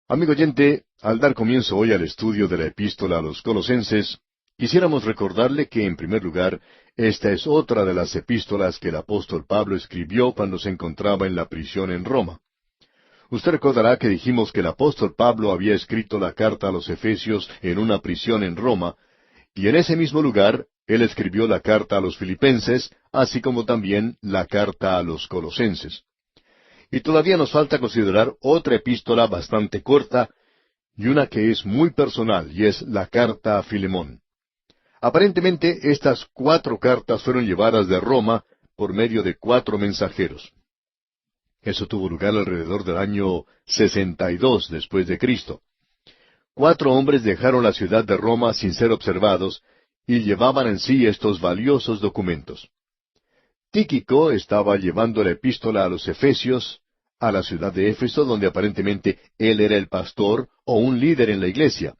Amigo oyente, al dar comienzo hoy al estudio de la epístola a los Colosenses, quisiéramos recordarle que, en primer lugar, esta es otra de las epístolas que el apóstol Pablo escribió cuando se encontraba en la prisión en Roma. Usted recordará que dijimos que el apóstol Pablo había escrito la carta a los Efesios en una prisión en Roma, y en ese mismo lugar él escribió la carta a los Filipenses, así como también la carta a los Colosenses. Y todavía nos falta considerar otra epístola bastante corta y una que es muy personal, y es la carta a Filemón. Aparentemente, estas 4 cartas fueron llevadas de Roma por medio de 4 mensajeros. Eso tuvo lugar alrededor del año 62 después de Cristo. 4 hombres dejaron la ciudad de Roma sin ser observados y llevaban en sí estos valiosos documentos. Tíquico estaba llevando la epístola a los Efesios, a la ciudad de Éfeso, donde aparentemente él era el pastor o un líder en la iglesia.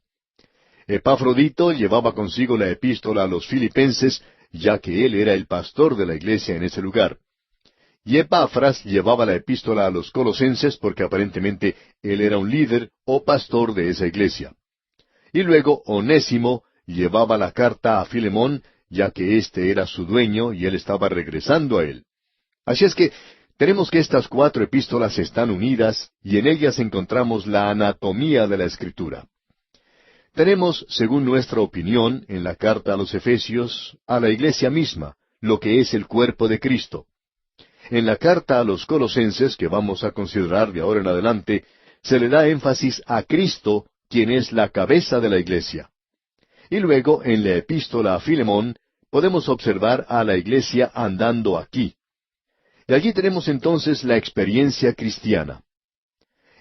Epafrodito llevaba consigo la epístola a los Filipenses, ya que él era el pastor de la iglesia en ese lugar. Y Epafras llevaba la epístola a los Colosenses porque aparentemente él era un líder o pastor de esa iglesia. Y luego Onésimo llevaba la carta a Filemón, ya que éste era su dueño y él estaba regresando a él. Así es que tenemos que estas 4 epístolas están unidas y en ellas encontramos la anatomía de la Escritura. Tenemos, según nuestra opinión, en la carta a los Efesios, a la iglesia misma, lo que es el cuerpo de Cristo. En la carta a los Colosenses, que vamos a considerar de ahora en adelante, se le da énfasis a Cristo, quien es la cabeza de la iglesia. Y luego, en la epístola a Filemón, podemos observar a la iglesia andando aquí. Y allí tenemos entonces la experiencia cristiana.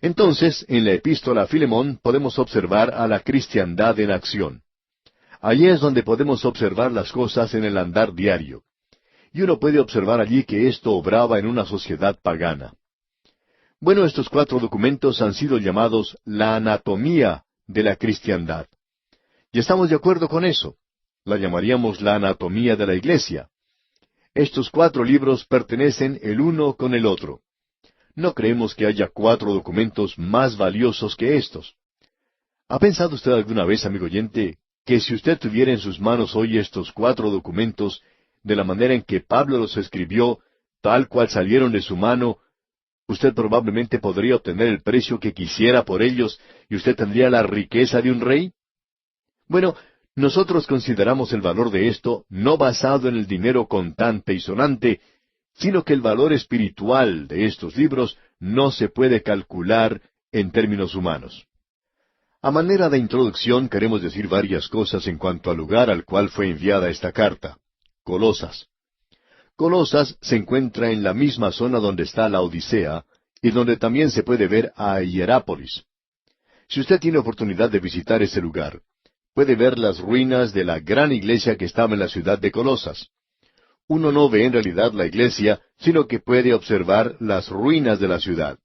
Entonces, en la epístola a Filemón podemos observar a la cristiandad en acción. Allí es donde podemos observar las cosas en el andar diario. Y uno puede observar allí que esto obraba en una sociedad pagana. Bueno, estos 4 documentos han sido llamados la anatomía de la cristiandad. Y estamos de acuerdo con eso. La llamaríamos la anatomía de la iglesia. Estos 4 libros pertenecen el uno con el otro. No creemos que haya 4 documentos más valiosos que estos. ¿Ha pensado usted alguna vez, amigo oyente, que si usted tuviera en sus manos hoy estos 4 documentos, de la manera en que Pablo los escribió, tal cual salieron de su mano, usted probablemente podría obtener el precio que quisiera por ellos y usted tendría la riqueza de un rey? Bueno, nosotros consideramos el valor de esto no basado en el dinero contante y sonante, sino que el valor espiritual de estos libros no se puede calcular en términos humanos. A manera de introducción queremos decir varias cosas en cuanto al lugar al cual fue enviada esta carta, Colosas. Colosas se encuentra en la misma zona donde está la Odisea y donde también se puede ver a Hierápolis. Si usted tiene oportunidad de visitar ese lugar, puede ver las ruinas de la gran iglesia que estaba en la ciudad de Colosas. Uno no ve en realidad la iglesia, sino que puede observar las ruinas de la ciudad.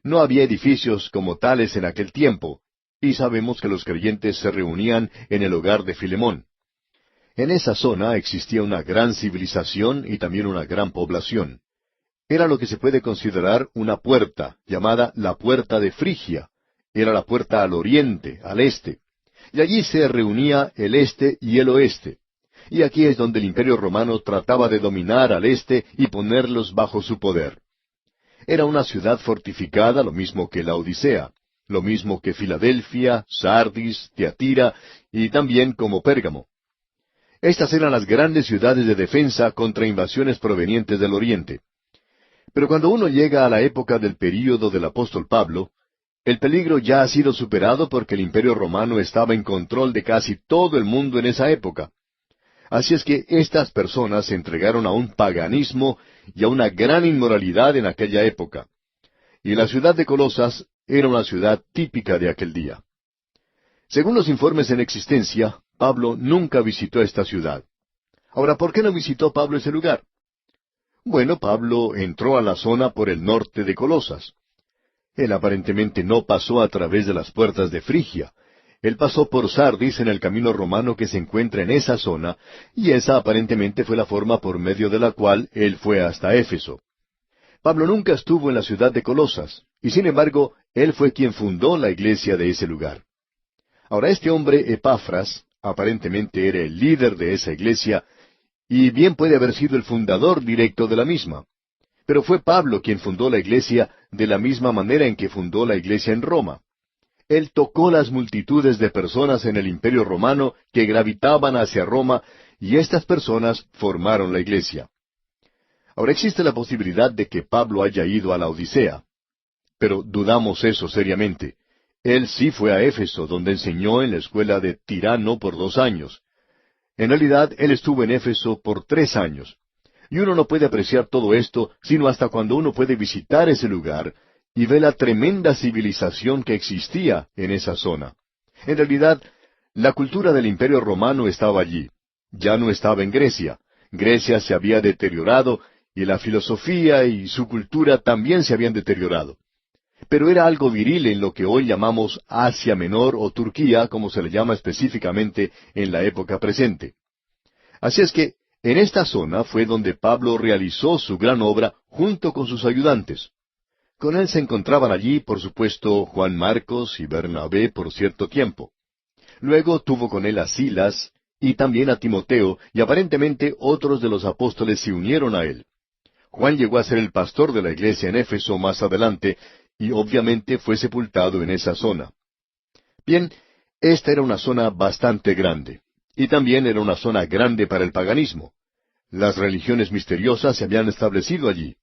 No había edificios como tales en aquel tiempo, y sabemos que los creyentes se reunían en el hogar de Filemón. En esa zona existía una gran civilización y también una gran población. Era lo que se puede considerar una puerta, llamada la puerta de Frigia. Era la puerta al oriente, al este. Y allí se reunía el este y el oeste. Y aquí es donde el Imperio Romano trataba de dominar al este y ponerlos bajo su poder. Era una ciudad fortificada, lo mismo que la Odisea, lo mismo que Filadelfia, Sardis, Tiatira y también como Pérgamo. Estas eran las grandes ciudades de defensa contra invasiones provenientes del oriente. Pero cuando uno llega a la época del período del apóstol Pablo, el peligro ya ha sido superado porque el Imperio Romano estaba en control de casi todo el mundo en esa época. Así es que estas personas se entregaron a un paganismo y a una gran inmoralidad en aquella época. Y la ciudad de Colosas era una ciudad típica de aquel día. Según los informes en existencia, Pablo nunca visitó esta ciudad. Ahora, ¿por qué no visitó Pablo ese lugar? Bueno, Pablo entró a la zona por el norte de Colosas. Él aparentemente no pasó a través de las puertas de Frigia. Él pasó por Sardis en el camino romano que se encuentra en esa zona, y esa aparentemente fue la forma por medio de la cual él fue hasta Éfeso. Pablo nunca estuvo en la ciudad de Colosas, y sin embargo, él fue quien fundó la iglesia de ese lugar. Ahora, este hombre, Epafras, aparentemente era el líder de esa iglesia, y bien puede haber sido el fundador directo de la misma. Pero fue Pablo quien fundó la iglesia de la misma manera en que fundó la iglesia en Roma. Él tocó las multitudes de personas en el Imperio Romano que gravitaban hacia Roma, y estas personas formaron la iglesia. Ahora existe la posibilidad de que Pablo haya ido a la Odisea, pero dudamos eso seriamente. Él sí fue a Éfeso, donde enseñó en la escuela de Tirano por 2 años. En realidad, él estuvo en Éfeso por 3 años. Y uno no puede apreciar todo esto sino hasta cuando uno puede visitar ese lugar y ve la tremenda civilización que existía en esa zona. En realidad, la cultura del Imperio Romano estaba allí. Ya no estaba en Grecia. Grecia se había deteriorado y la filosofía y su cultura también se habían deteriorado. Pero era algo viril en lo que hoy llamamos Asia Menor o Turquía, como se le llama específicamente en la época presente. Así es que, en esta zona fue donde Pablo realizó su gran obra junto con sus ayudantes. Con él se encontraban allí, por supuesto, Juan Marcos y Bernabé por cierto tiempo. Luego tuvo con él a Silas y también a Timoteo, y aparentemente otros de los apóstoles se unieron a él. Juan llegó a ser el pastor de la iglesia en Éfeso más adelante, y obviamente fue sepultado en esa zona. Bien, esta era una zona bastante grande, y también era una zona grande para el paganismo. Las religiones misteriosas se habían establecido allí.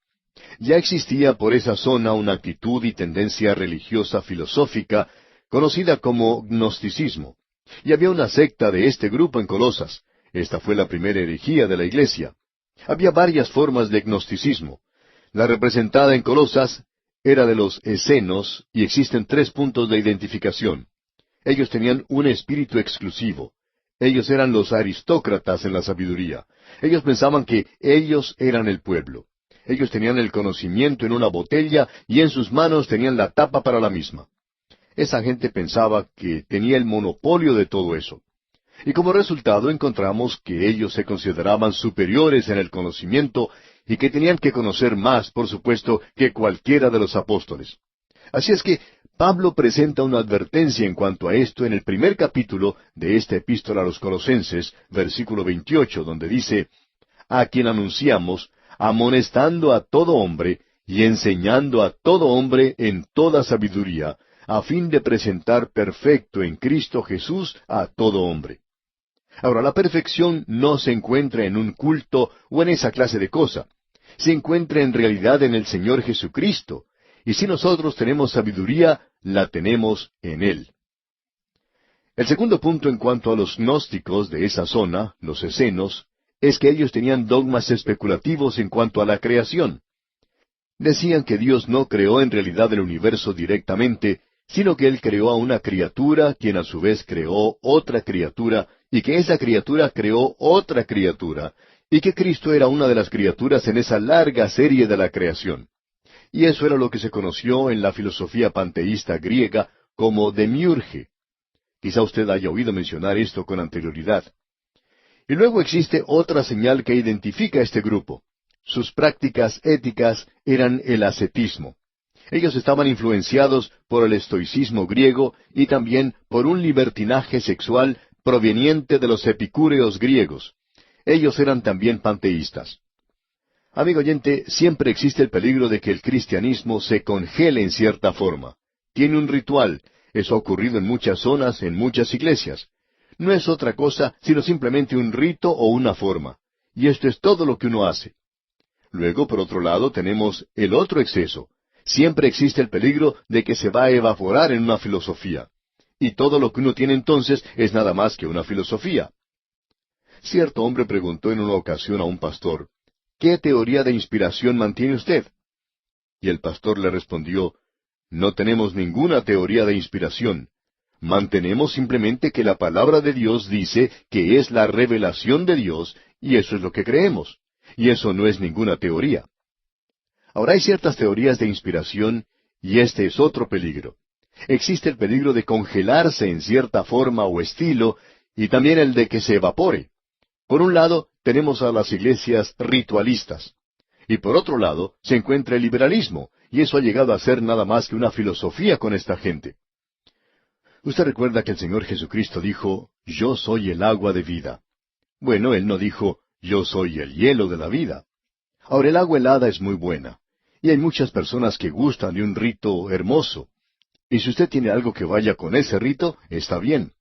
Ya existía por esa zona una actitud y tendencia religiosa filosófica conocida como gnosticismo. Y había una secta de este grupo en Colosas. Esta fue la primera herejía de la iglesia. Había varias formas de gnosticismo. La representada en Colosas era de los esenos, y existen 3 puntos de identificación. Ellos tenían un espíritu exclusivo. Ellos eran los aristócratas en la sabiduría. Ellos pensaban que ellos eran el pueblo. Ellos tenían el conocimiento en una botella y en sus manos tenían la tapa para la misma. Esa gente pensaba que tenía el monopolio de todo eso. Y como resultado encontramos que ellos se consideraban superiores en el conocimiento y que tenían que conocer más, por supuesto, que cualquiera de los apóstoles. Así es que Pablo presenta una advertencia en cuanto a esto en el primer capítulo de esta epístola a los Colosenses, versículo 28, donde dice, a quien anunciamos, amonestando a todo hombre y enseñando a todo hombre en toda sabiduría, a fin de presentar perfecto en Cristo Jesús a todo hombre. Ahora, la perfección no se encuentra en un culto o en esa clase de cosa. Se encuentra en realidad en el Señor Jesucristo. Y si nosotros tenemos sabiduría, la tenemos en Él. El segundo punto en cuanto a los gnósticos de esa zona, los esenos, es que ellos tenían dogmas especulativos en cuanto a la creación. Decían que Dios no creó en realidad el universo directamente, sino que Él creó a una criatura, quien a su vez creó otra criatura, y que esa criatura creó otra criatura, y que Cristo era una de las criaturas en esa larga serie de la creación. Y eso era lo que se conoció en la filosofía panteísta griega como demiurge. Quizá usted haya oído mencionar esto con anterioridad. Y luego existe otra señal que identifica a este grupo. Sus prácticas éticas eran el ascetismo. Ellos estaban influenciados por el estoicismo griego y también por un libertinaje sexual proveniente de los epicúreos griegos. Ellos eran también panteístas. Amigo oyente, siempre existe el peligro de que el cristianismo se congele en cierta forma. Tiene un ritual. Eso ha ocurrido en muchas zonas, en muchas iglesias. No es otra cosa sino simplemente un rito o una forma. Y esto es todo lo que uno hace. Luego, por otro lado, tenemos el otro exceso. Siempre existe el peligro de que se va a evaporar en una filosofía. Y todo lo que uno tiene entonces es nada más que una filosofía. Cierto hombre preguntó en una ocasión a un pastor, ¿qué teoría de inspiración mantiene usted? Y el pastor le respondió, no tenemos ninguna teoría de inspiración. Mantenemos simplemente que la palabra de Dios dice que es la revelación de Dios, y eso es lo que creemos. Y eso no es ninguna teoría. Ahora hay ciertas teorías de inspiración, y este es otro peligro. Existe el peligro de congelarse en cierta forma o estilo, y también el de que se evapore. Por un lado, tenemos a las iglesias ritualistas. Y por otro lado, se encuentra el liberalismo, y eso ha llegado a ser nada más que una filosofía con esta gente. Usted recuerda que el Señor Jesucristo dijo, "Yo soy el agua de vida". Bueno, Él no dijo, "Yo soy el hielo de la vida". Ahora, el agua helada es muy buena, y hay muchas personas que gustan de un rito hermoso. Y si usted tiene algo que vaya con ese rito, está bien.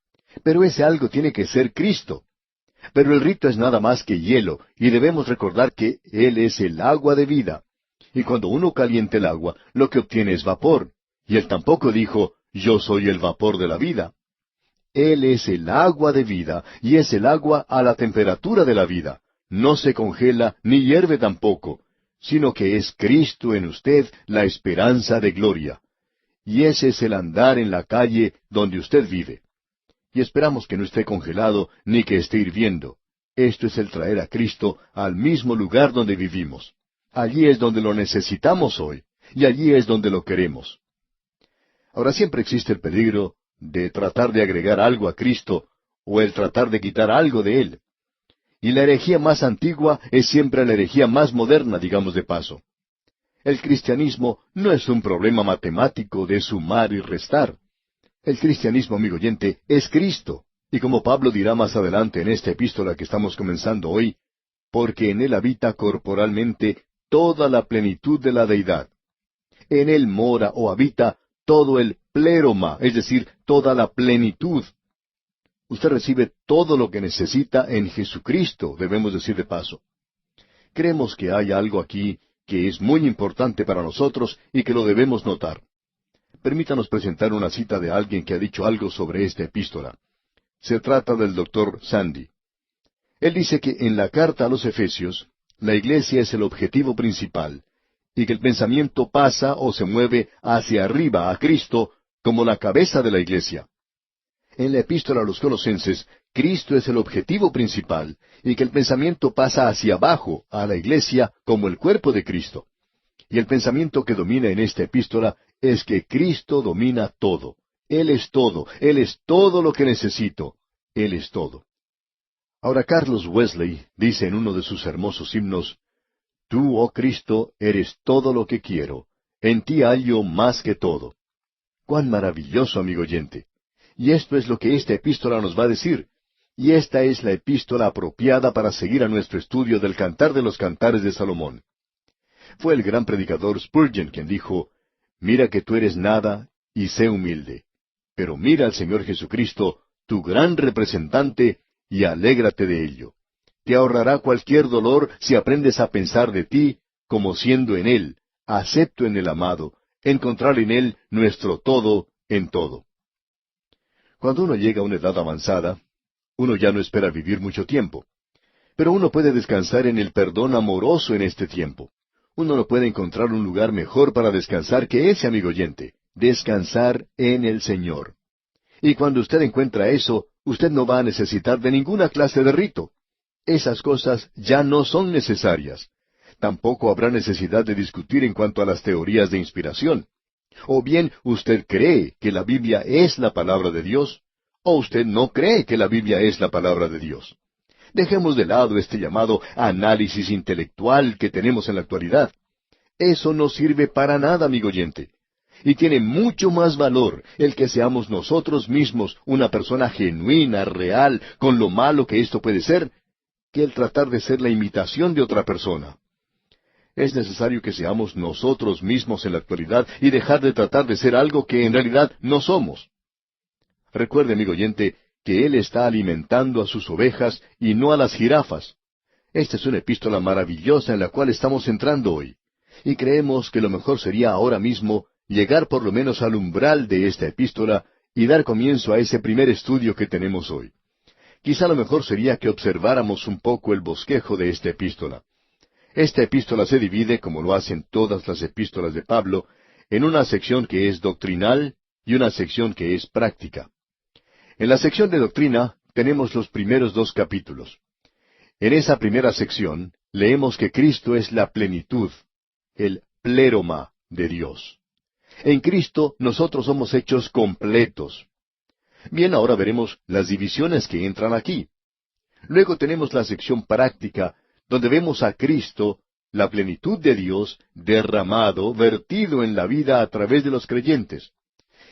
Pero ese algo tiene que ser Cristo. Pero el rito es nada más que hielo, y debemos recordar que Él es el agua de vida. Y cuando uno calienta el agua, lo que obtiene es vapor. Y Él tampoco dijo, "Yo soy el vapor de la vida". Él es el agua de vida, y es el agua a la temperatura de la vida. No se congela, ni hierve tampoco, sino que es Cristo en usted la esperanza de gloria. Y ese es el andar en la calle donde usted vive. Y esperamos que no esté congelado ni que esté hirviendo. Esto es el traer a Cristo al mismo lugar donde vivimos. Allí es donde lo necesitamos hoy, y allí es donde lo queremos. Ahora siempre existe el peligro de tratar de agregar algo a Cristo, o el tratar de quitar algo de Él. Y la herejía más antigua es siempre la herejía más moderna, digamos de paso. El cristianismo no es un problema matemático de sumar y restar. El cristianismo, amigo oyente, es Cristo. Y como Pablo dirá más adelante en esta epístola que estamos comenzando hoy, porque en Él habita corporalmente toda la plenitud de la deidad. En Él mora o habita todo el pleroma, es decir, toda la plenitud. Usted recibe todo lo que necesita en Jesucristo, debemos decir de paso. Creemos que hay algo aquí que es muy importante para nosotros y que lo debemos notar. Permítanos presentar una cita de alguien que ha dicho algo sobre esta epístola. Se trata del Dr. Sandy. Él dice que en la carta a los Efesios, la iglesia es el objetivo principal, y que el pensamiento pasa o se mueve hacia arriba a Cristo como la cabeza de la iglesia. En la epístola a los Colosenses, Cristo es el objetivo principal, y que el pensamiento pasa hacia abajo a la iglesia como el cuerpo de Cristo. Y el pensamiento que domina en esta epístola es que Cristo domina todo. Él es todo lo que necesito. Él es todo. Ahora Carlos Wesley dice en uno de sus hermosos himnos, "Tú, oh Cristo, eres todo lo que quiero. En ti hallo más que todo". ¡Cuán maravilloso, amigo oyente! Y esto es lo que esta epístola nos va a decir. Y esta es la epístola apropiada para seguir a nuestro estudio del Cantar de los Cantares de Salomón. Fue el gran predicador Spurgeon quien dijo, "Mira que tú eres nada y sé humilde. Pero mira al Señor Jesucristo, tu gran representante, y alégrate de ello. Te ahorrará cualquier dolor si aprendes a pensar de ti como siendo en Él, acepto en el amado, encontrar en Él nuestro todo en todo". Cuando uno llega a una edad avanzada, uno ya no espera vivir mucho tiempo. Pero uno puede descansar en el perdón amoroso en este tiempo. Uno no puede encontrar un lugar mejor para descansar que ese, amigo oyente, descansar en el Señor. Y cuando usted encuentra eso, usted no va a necesitar de ninguna clase de rito. Esas cosas ya no son necesarias. Tampoco habrá necesidad de discutir en cuanto a las teorías de inspiración. O bien usted cree que la Biblia es la palabra de Dios, o usted no cree que la Biblia es la palabra de Dios. Dejemos de lado este llamado análisis intelectual que tenemos en la actualidad. Eso no sirve para nada, amigo oyente. Y tiene mucho más valor el que seamos nosotros mismos una persona genuina, real, con lo malo que esto puede ser, que el tratar de ser la imitación de otra persona. Es necesario que seamos nosotros mismos en la actualidad y dejar de tratar de ser algo que en realidad no somos. Recuerde, amigo oyente, que Él está alimentando a sus ovejas y no a las jirafas. Esta es una epístola maravillosa en la cual estamos entrando hoy. Y creemos que lo mejor sería ahora mismo llegar por lo menos al umbral de esta epístola y dar comienzo a ese primer estudio que tenemos hoy. Quizá lo mejor sería que observáramos un poco el bosquejo de esta epístola. Esta epístola se divide, como lo hacen todas las epístolas de Pablo, en una sección que es doctrinal y una sección que es práctica. En la sección de doctrina tenemos los primeros 2 capítulos. En esa primera sección leemos que Cristo es la plenitud, el pleroma de Dios. En Cristo nosotros somos hechos completos. Bien, ahora veremos las divisiones que entran aquí. Luego tenemos la sección práctica, donde vemos a Cristo, la plenitud de Dios derramado, vertido en la vida a través de los creyentes.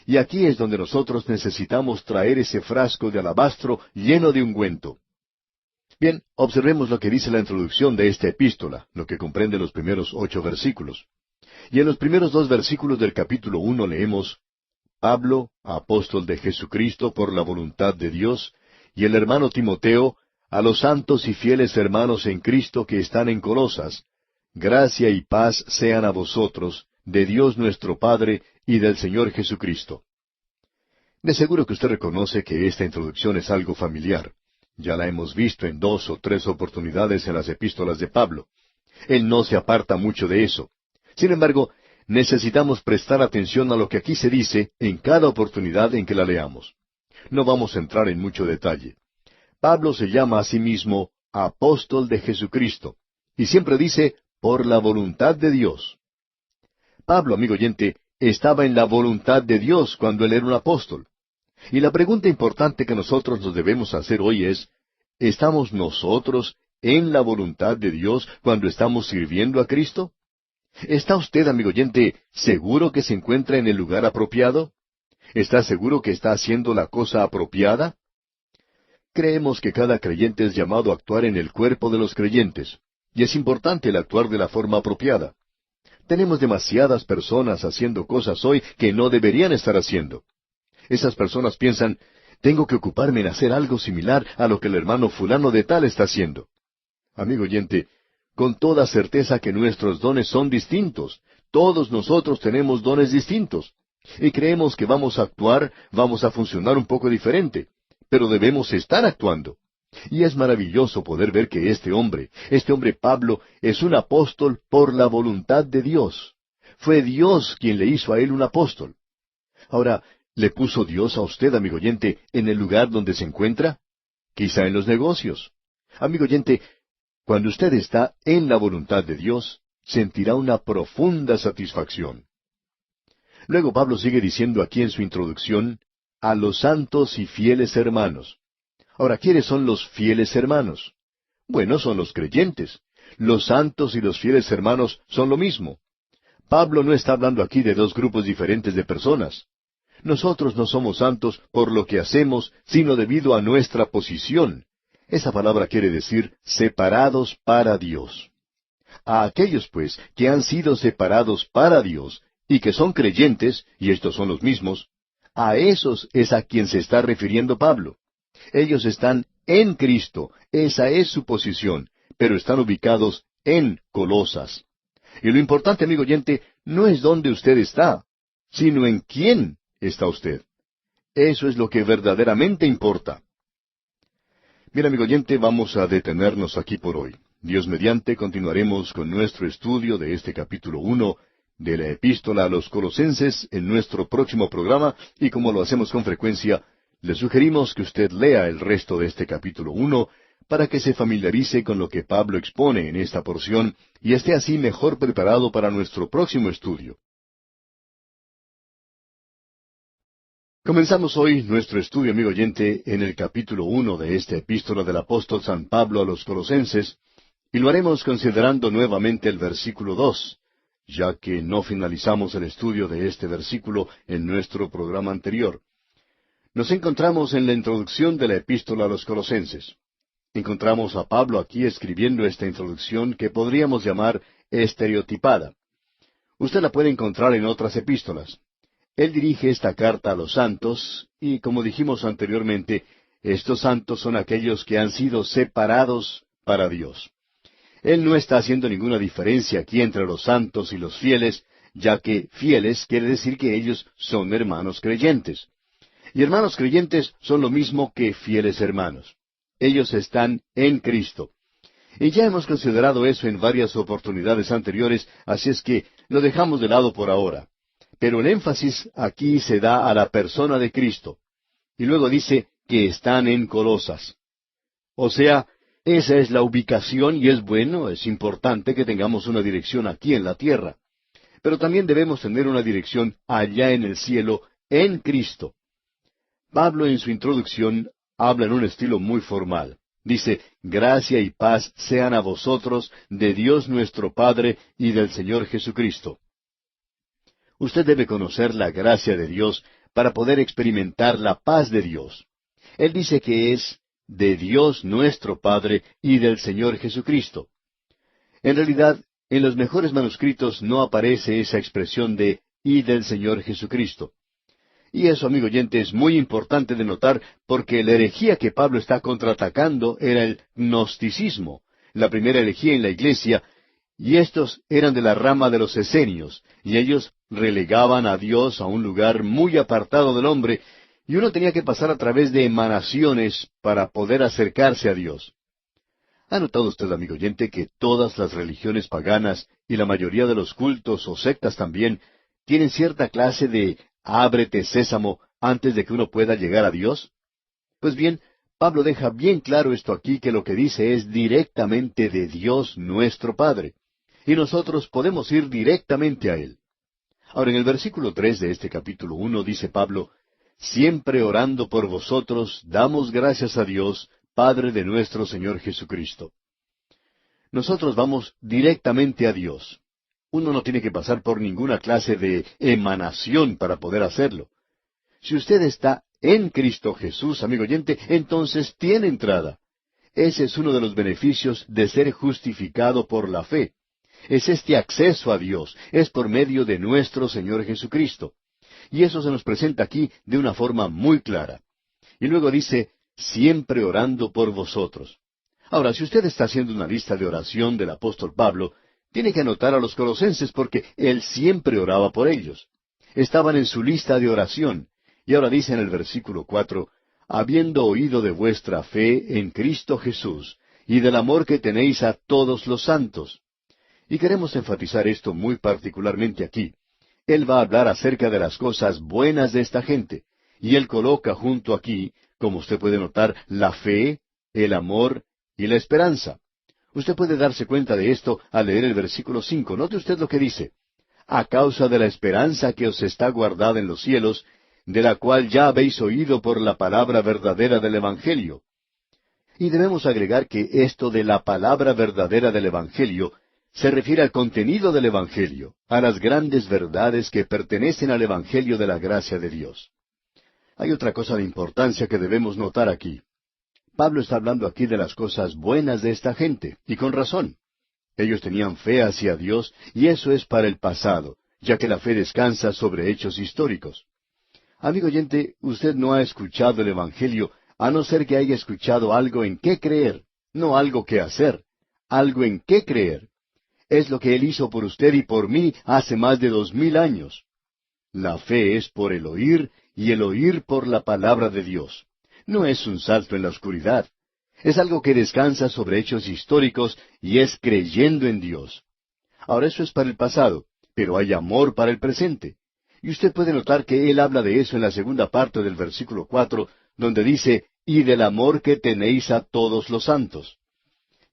Y aquí es donde nosotros necesitamos traer ese frasco de alabastro lleno de ungüento. Bien, observemos lo que dice la introducción de esta epístola, lo que comprende los primeros 8 versículos. Y en los primeros 2 versículos del capítulo 1 leemos: Pablo, apóstol de Jesucristo por la voluntad de Dios, y el hermano Timoteo, a los santos y fieles hermanos en Cristo que están en Colosas, gracia y paz sean a vosotros, de Dios nuestro Padre y del Señor Jesucristo. De seguro que usted reconoce que esta introducción es algo familiar. Ya la hemos visto en 2 o 3 oportunidades en las epístolas de Pablo. Él no se aparta mucho de eso. Sin embargo, necesitamos prestar atención a lo que aquí se dice en cada oportunidad en que la leamos. No vamos a entrar en mucho detalle. Pablo se llama a sí mismo apóstol de Jesucristo, y siempre dice, por la voluntad de Dios. Pablo, amigo oyente, estaba en la voluntad de Dios cuando él era un apóstol. Y la pregunta importante que nosotros nos debemos hacer hoy es, ¿estamos nosotros en la voluntad de Dios cuando estamos sirviendo a Cristo? ¿Está usted, amigo oyente, seguro que se encuentra en el lugar apropiado? ¿Está seguro que está haciendo la cosa apropiada? Creemos que cada creyente es llamado a actuar en el cuerpo de los creyentes, y es importante el actuar de la forma apropiada. Tenemos demasiadas personas haciendo cosas hoy que no deberían estar haciendo. Esas personas piensan, tengo que ocuparme en hacer algo similar a lo que el hermano fulano de tal está haciendo. Amigo oyente, con toda certeza que nuestros dones son distintos. Todos nosotros tenemos dones distintos. Y creemos que vamos a actuar, vamos a funcionar un poco diferente. Pero debemos estar actuando. Y es maravilloso poder ver que este hombre Pablo, es un apóstol por la voluntad de Dios. Fue Dios quien le hizo a él un apóstol. Ahora, ¿le puso Dios a usted, amigo oyente, en el lugar donde se encuentra? Quizá en los negocios. Amigo oyente, cuando usted está en la voluntad de Dios, sentirá una profunda satisfacción. Luego Pablo sigue diciendo aquí en su introducción, a los santos y fieles hermanos. Ahora, ¿quiénes son los fieles hermanos? Bueno, son los creyentes. Los santos y los fieles hermanos son lo mismo. Pablo no está hablando aquí de 2 grupos diferentes de personas. Nosotros no somos santos por lo que hacemos, sino debido a nuestra posición. Esa palabra quiere decir separados para Dios. A aquellos, pues, que han sido separados para Dios y que son creyentes, y estos son los mismos, a esos es a quien se está refiriendo Pablo. Ellos están en Cristo, esa es su posición, pero están ubicados en Colosas. Y lo importante, amigo oyente, no es dónde usted está, sino en quién está usted. Eso es lo que verdaderamente importa. Bien, amigo oyente, vamos a detenernos aquí por hoy. Dios mediante, continuaremos con nuestro estudio de este capítulo 1 de la Epístola a los Colosenses en nuestro próximo programa, y como lo hacemos con frecuencia, le sugerimos que usted lea el resto de este capítulo 1 para que se familiarice con lo que Pablo expone en esta porción y esté así mejor preparado para nuestro próximo estudio. Comenzamos hoy nuestro estudio, amigo oyente, en el capítulo 1 de esta epístola del apóstol San Pablo a los Colosenses, y lo haremos considerando nuevamente el versículo 2, ya que no finalizamos el estudio de este versículo en nuestro programa anterior. Nos encontramos en la introducción de la epístola a los Colosenses. Encontramos a Pablo aquí escribiendo esta introducción que podríamos llamar estereotipada. Usted la puede encontrar en otras epístolas. Él dirige esta carta a los santos, y como dijimos anteriormente, estos santos son aquellos que han sido separados para Dios. Él no está haciendo ninguna diferencia aquí entre los santos y los fieles, ya que fieles quiere decir que ellos son hermanos creyentes. Y hermanos creyentes son lo mismo que fieles hermanos. Ellos están en Cristo. Y ya hemos considerado eso en varias oportunidades anteriores, así es que lo dejamos de lado por ahora. Pero el énfasis aquí se da a la persona de Cristo. Y luego dice que están en Colosas. O sea, esa es la ubicación y es bueno, es importante que tengamos una dirección aquí en la tierra. Pero también debemos tener una dirección allá en el cielo, en Cristo. Pablo en su introducción habla en un estilo muy formal. Dice, gracia y paz sean a vosotros de Dios nuestro Padre y del Señor Jesucristo. Usted debe conocer la gracia de Dios para poder experimentar la paz de Dios. Él dice que es de Dios nuestro Padre y del Señor Jesucristo. En realidad, en los mejores manuscritos no aparece esa expresión de y del Señor Jesucristo. Y eso, amigo oyente, es muy importante de notar porque la herejía que Pablo está contraatacando era el gnosticismo, la primera herejía en la iglesia, y estos eran de la rama de los esenios, y ellos relegaban a Dios a un lugar muy apartado del hombre, y uno tenía que pasar a través de emanaciones para poder acercarse a Dios. ¿Ha notado usted, amigo oyente, que todas las religiones paganas y la mayoría de los cultos o sectas también tienen cierta clase de ábrete sésamo antes de que uno pueda llegar a Dios? Pues bien, Pablo deja bien claro esto aquí, que lo que dice es directamente de Dios nuestro Padre. Y nosotros podemos ir directamente a Él. Ahora, en el versículo 3 de este capítulo 1 dice Pablo, siempre orando por vosotros, damos gracias a Dios, Padre de nuestro Señor Jesucristo. Nosotros vamos directamente a Dios. Uno no tiene que pasar por ninguna clase de emanación para poder hacerlo. Si usted está en Cristo Jesús, amigo oyente, entonces tiene entrada. Ese es uno de los beneficios de ser justificado por la fe. Es este acceso a Dios, es por medio de nuestro Señor Jesucristo. Y eso se nos presenta aquí de una forma muy clara. Y luego dice, siempre orando por vosotros. Ahora, si usted está haciendo una lista de oración del apóstol Pablo, tiene que anotar a los colosenses porque él siempre oraba por ellos. Estaban en su lista de oración. Y ahora dice en el versículo 4, habiendo oído de vuestra fe en Cristo Jesús, y del amor que tenéis a todos los santos. Y queremos enfatizar esto muy particularmente aquí. Él va a hablar acerca de las cosas buenas de esta gente. Y él coloca junto aquí, como usted puede notar, la fe, el amor y la esperanza. Usted puede darse cuenta de esto al leer el versículo 5. Note usted lo que dice. A causa de la esperanza que os está guardada en los cielos, de la cual ya habéis oído por la palabra verdadera del Evangelio. Y debemos agregar que esto de la palabra verdadera del Evangelio se refiere al contenido del Evangelio, a las grandes verdades que pertenecen al Evangelio de la gracia de Dios. Hay otra cosa de importancia que debemos notar aquí. Pablo está hablando aquí de las cosas buenas de esta gente, y con razón. Ellos tenían fe hacia Dios, y eso es para el pasado, ya que la fe descansa sobre hechos históricos. Amigo oyente, usted no ha escuchado el Evangelio, a no ser que haya escuchado algo en qué creer, no algo que hacer, algo en qué creer. Es lo que Él hizo por usted y por mí hace más de 2000 años. La fe es por el oír, y el oír por la palabra de Dios. No es un salto en la oscuridad. Es algo que descansa sobre hechos históricos y es creyendo en Dios. Ahora eso es para el pasado, pero hay amor para el presente. Y usted puede notar que él habla de eso en la segunda parte del versículo 4, donde dice, y del amor que tenéis a todos los santos.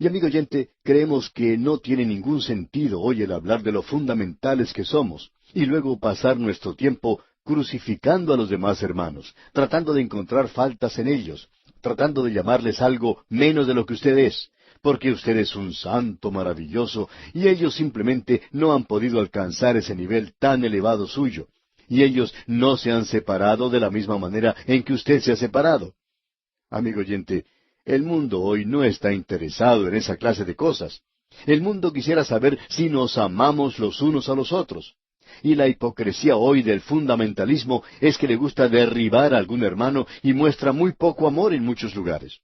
Y amigo oyente, creemos que no tiene ningún sentido hoy el hablar de lo fundamentales que somos, y luego pasar nuestro tiempo crucificando a los demás hermanos, tratando de encontrar faltas en ellos, tratando de llamarles algo menos de lo que usted es, porque usted es un santo maravilloso, y ellos simplemente no han podido alcanzar ese nivel tan elevado suyo, y ellos no se han separado de la misma manera en que usted se ha separado. Amigo oyente, el mundo hoy no está interesado en esa clase de cosas. El mundo quisiera saber si nos amamos los unos a los otros. Y la hipocresía hoy del fundamentalismo es que le gusta derribar a algún hermano y muestra muy poco amor en muchos lugares.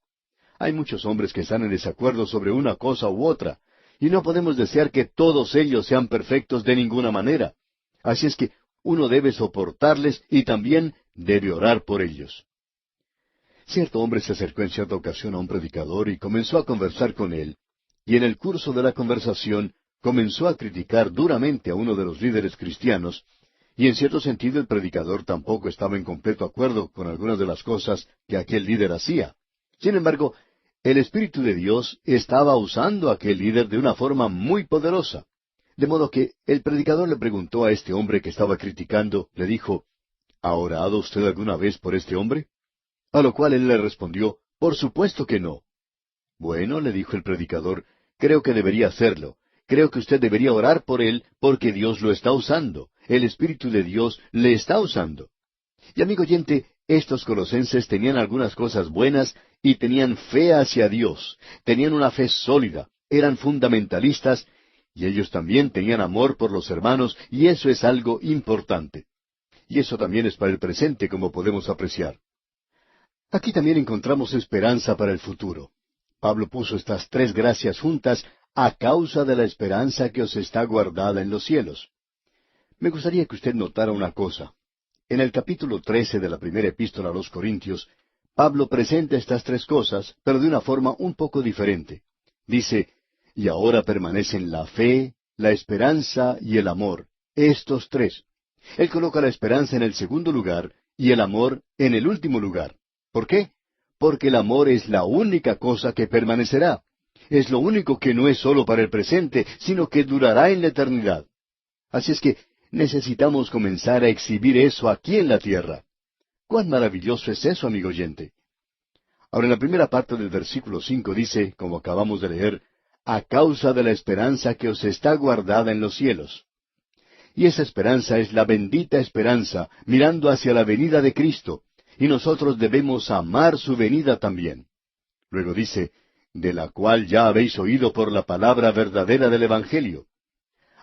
Hay muchos hombres que están en desacuerdo sobre una cosa u otra, y no podemos desear que todos ellos sean perfectos de ninguna manera. Así es que uno debe soportarles y también debe orar por ellos. Cierto hombre se acercó en cierta ocasión a un predicador y comenzó a conversar con él, y en el curso de la conversación comenzó a criticar duramente a uno de los líderes cristianos, y en cierto sentido el predicador tampoco estaba en completo acuerdo con algunas de las cosas que aquel líder hacía. Sin embargo, el Espíritu de Dios estaba usando a aquel líder de una forma muy poderosa. De modo que el predicador le preguntó a este hombre que estaba criticando, le dijo, ¿ha orado usted alguna vez por este hombre? A lo cual él le respondió, por supuesto que no. Bueno, le dijo el predicador, creo que debería hacerlo. Creo que usted debería orar por él porque Dios lo está usando. El Espíritu de Dios le está usando. Y amigo oyente, estos colosenses tenían algunas cosas buenas y tenían fe hacia Dios. Tenían una fe sólida, eran fundamentalistas y ellos también tenían amor por los hermanos y eso es algo importante. Y eso también es para el presente, como podemos apreciar. Aquí también encontramos esperanza para el futuro. Pablo puso estas tres gracias juntas a causa de la esperanza que os está guardada en los cielos. Me gustaría que usted notara una cosa. En el capítulo 13 de la primera epístola a los Corintios, Pablo presenta estas tres cosas, pero de una forma un poco diferente. Dice, y ahora permanecen la fe, la esperanza y el amor, estos tres. Él coloca la esperanza en el segundo lugar y el amor en el último lugar. ¿Por qué? Porque el amor es la única cosa que permanecerá. Es lo único que no es solo para el presente, sino que durará en la eternidad. Así es que necesitamos comenzar a exhibir eso aquí en la tierra. ¡Cuán maravilloso es eso, amigo oyente! Ahora, en la primera parte del versículo 5 dice, como acabamos de leer, a causa de la esperanza que os está guardada en los cielos. Y esa esperanza es la bendita esperanza, mirando hacia la venida de Cristo, y nosotros debemos amar su venida también. Luego dice, de la cual ya habéis oído por la palabra verdadera del Evangelio.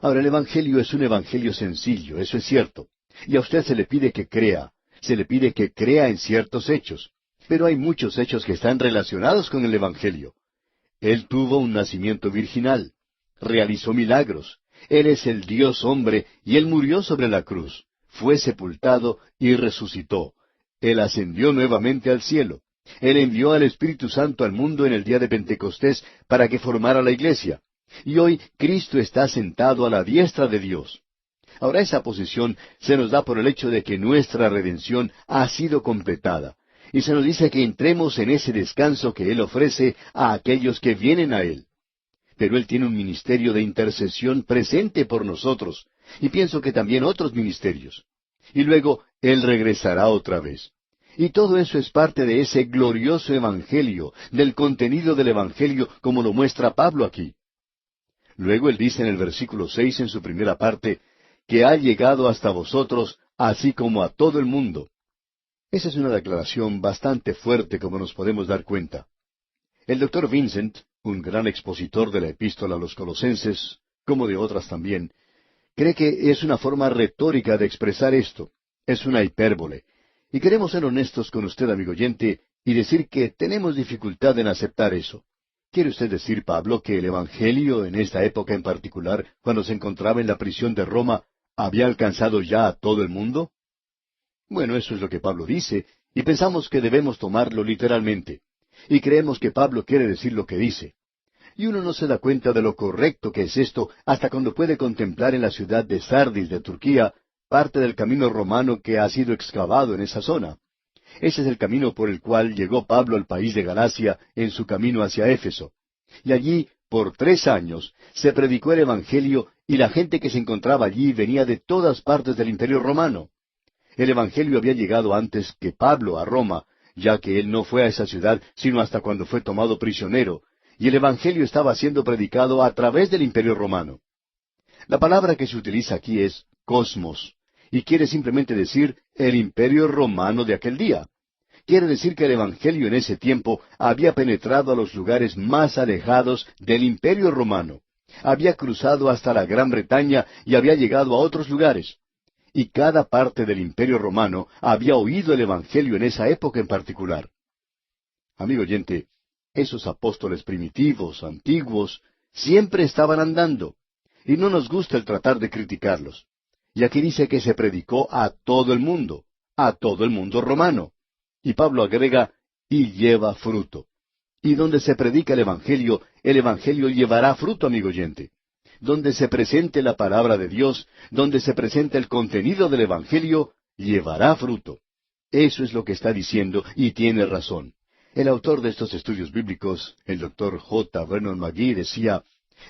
Ahora, el Evangelio es un Evangelio sencillo, eso es cierto. Y a usted se le pide que crea en ciertos hechos. Pero hay muchos hechos que están relacionados con el Evangelio. Él tuvo un nacimiento virginal, realizó milagros. Él es el Dios hombre y Él murió sobre la cruz, fue sepultado y resucitó. Él ascendió nuevamente al cielo. Él envió al Espíritu Santo al mundo en el día de Pentecostés para que formara la iglesia. Y hoy Cristo está sentado a la diestra de Dios. Ahora esa posición se nos da por el hecho de que nuestra redención ha sido completada. Y se nos dice que entremos en ese descanso que Él ofrece a aquellos que vienen a Él. Pero Él tiene un ministerio de intercesión presente por nosotros, y pienso que también otros ministerios. Y luego Él regresará otra vez. Y todo eso es parte de ese glorioso Evangelio, del contenido del Evangelio, como lo muestra Pablo aquí. Luego Él dice en el versículo 6 en su primera parte, que ha llegado hasta vosotros, así como a todo el mundo. Esa es una declaración bastante fuerte, como nos podemos dar cuenta. El doctor Vincent, un gran expositor de la epístola a los Colosenses, como de otras también, cree que es una forma retórica de expresar esto. Es una hipérbole. Y queremos ser honestos con usted, amigo oyente, y decir que tenemos dificultad en aceptar eso. ¿Quiere usted decir, Pablo, que el Evangelio, en esta época en particular, cuando se encontraba en la prisión de Roma, había alcanzado ya a todo el mundo? Bueno, eso es lo que Pablo dice, y pensamos que debemos tomarlo literalmente. Y creemos que Pablo quiere decir lo que dice. Y uno no se da cuenta de lo correcto que es esto hasta cuando puede contemplar en la ciudad de Sardis de Turquía parte del camino romano que ha sido excavado en esa zona. Ese es el camino por el cual llegó Pablo al país de Galacia en su camino hacia Éfeso. Y allí, por 3 años, se predicó el Evangelio y la gente que se encontraba allí venía de todas partes del Imperio Romano. El Evangelio había llegado antes que Pablo a Roma, ya que él no fue a esa ciudad sino hasta cuando fue tomado prisionero, y el Evangelio estaba siendo predicado a través del Imperio Romano. La palabra que se utiliza aquí es cosmos, y quiere simplemente decir el Imperio Romano de aquel día. Quiere decir que el Evangelio en ese tiempo había penetrado a los lugares más alejados del Imperio Romano. Había cruzado hasta la Gran Bretaña y había llegado a otros lugares. Y cada parte del Imperio Romano había oído el Evangelio en esa época en particular. Amigo oyente, esos apóstoles primitivos, antiguos, siempre estaban andando. Y no nos gusta el tratar de criticarlos. Y aquí dice que se predicó a todo el mundo romano. Y Pablo agrega, y lleva fruto. Y donde se predica el Evangelio llevará fruto, amigo oyente. Donde se presente la palabra de Dios, donde se presente el contenido del Evangelio, llevará fruto. Eso es lo que está diciendo, y tiene razón. El autor de estos estudios bíblicos, el doctor J. Vernon McGee, decía,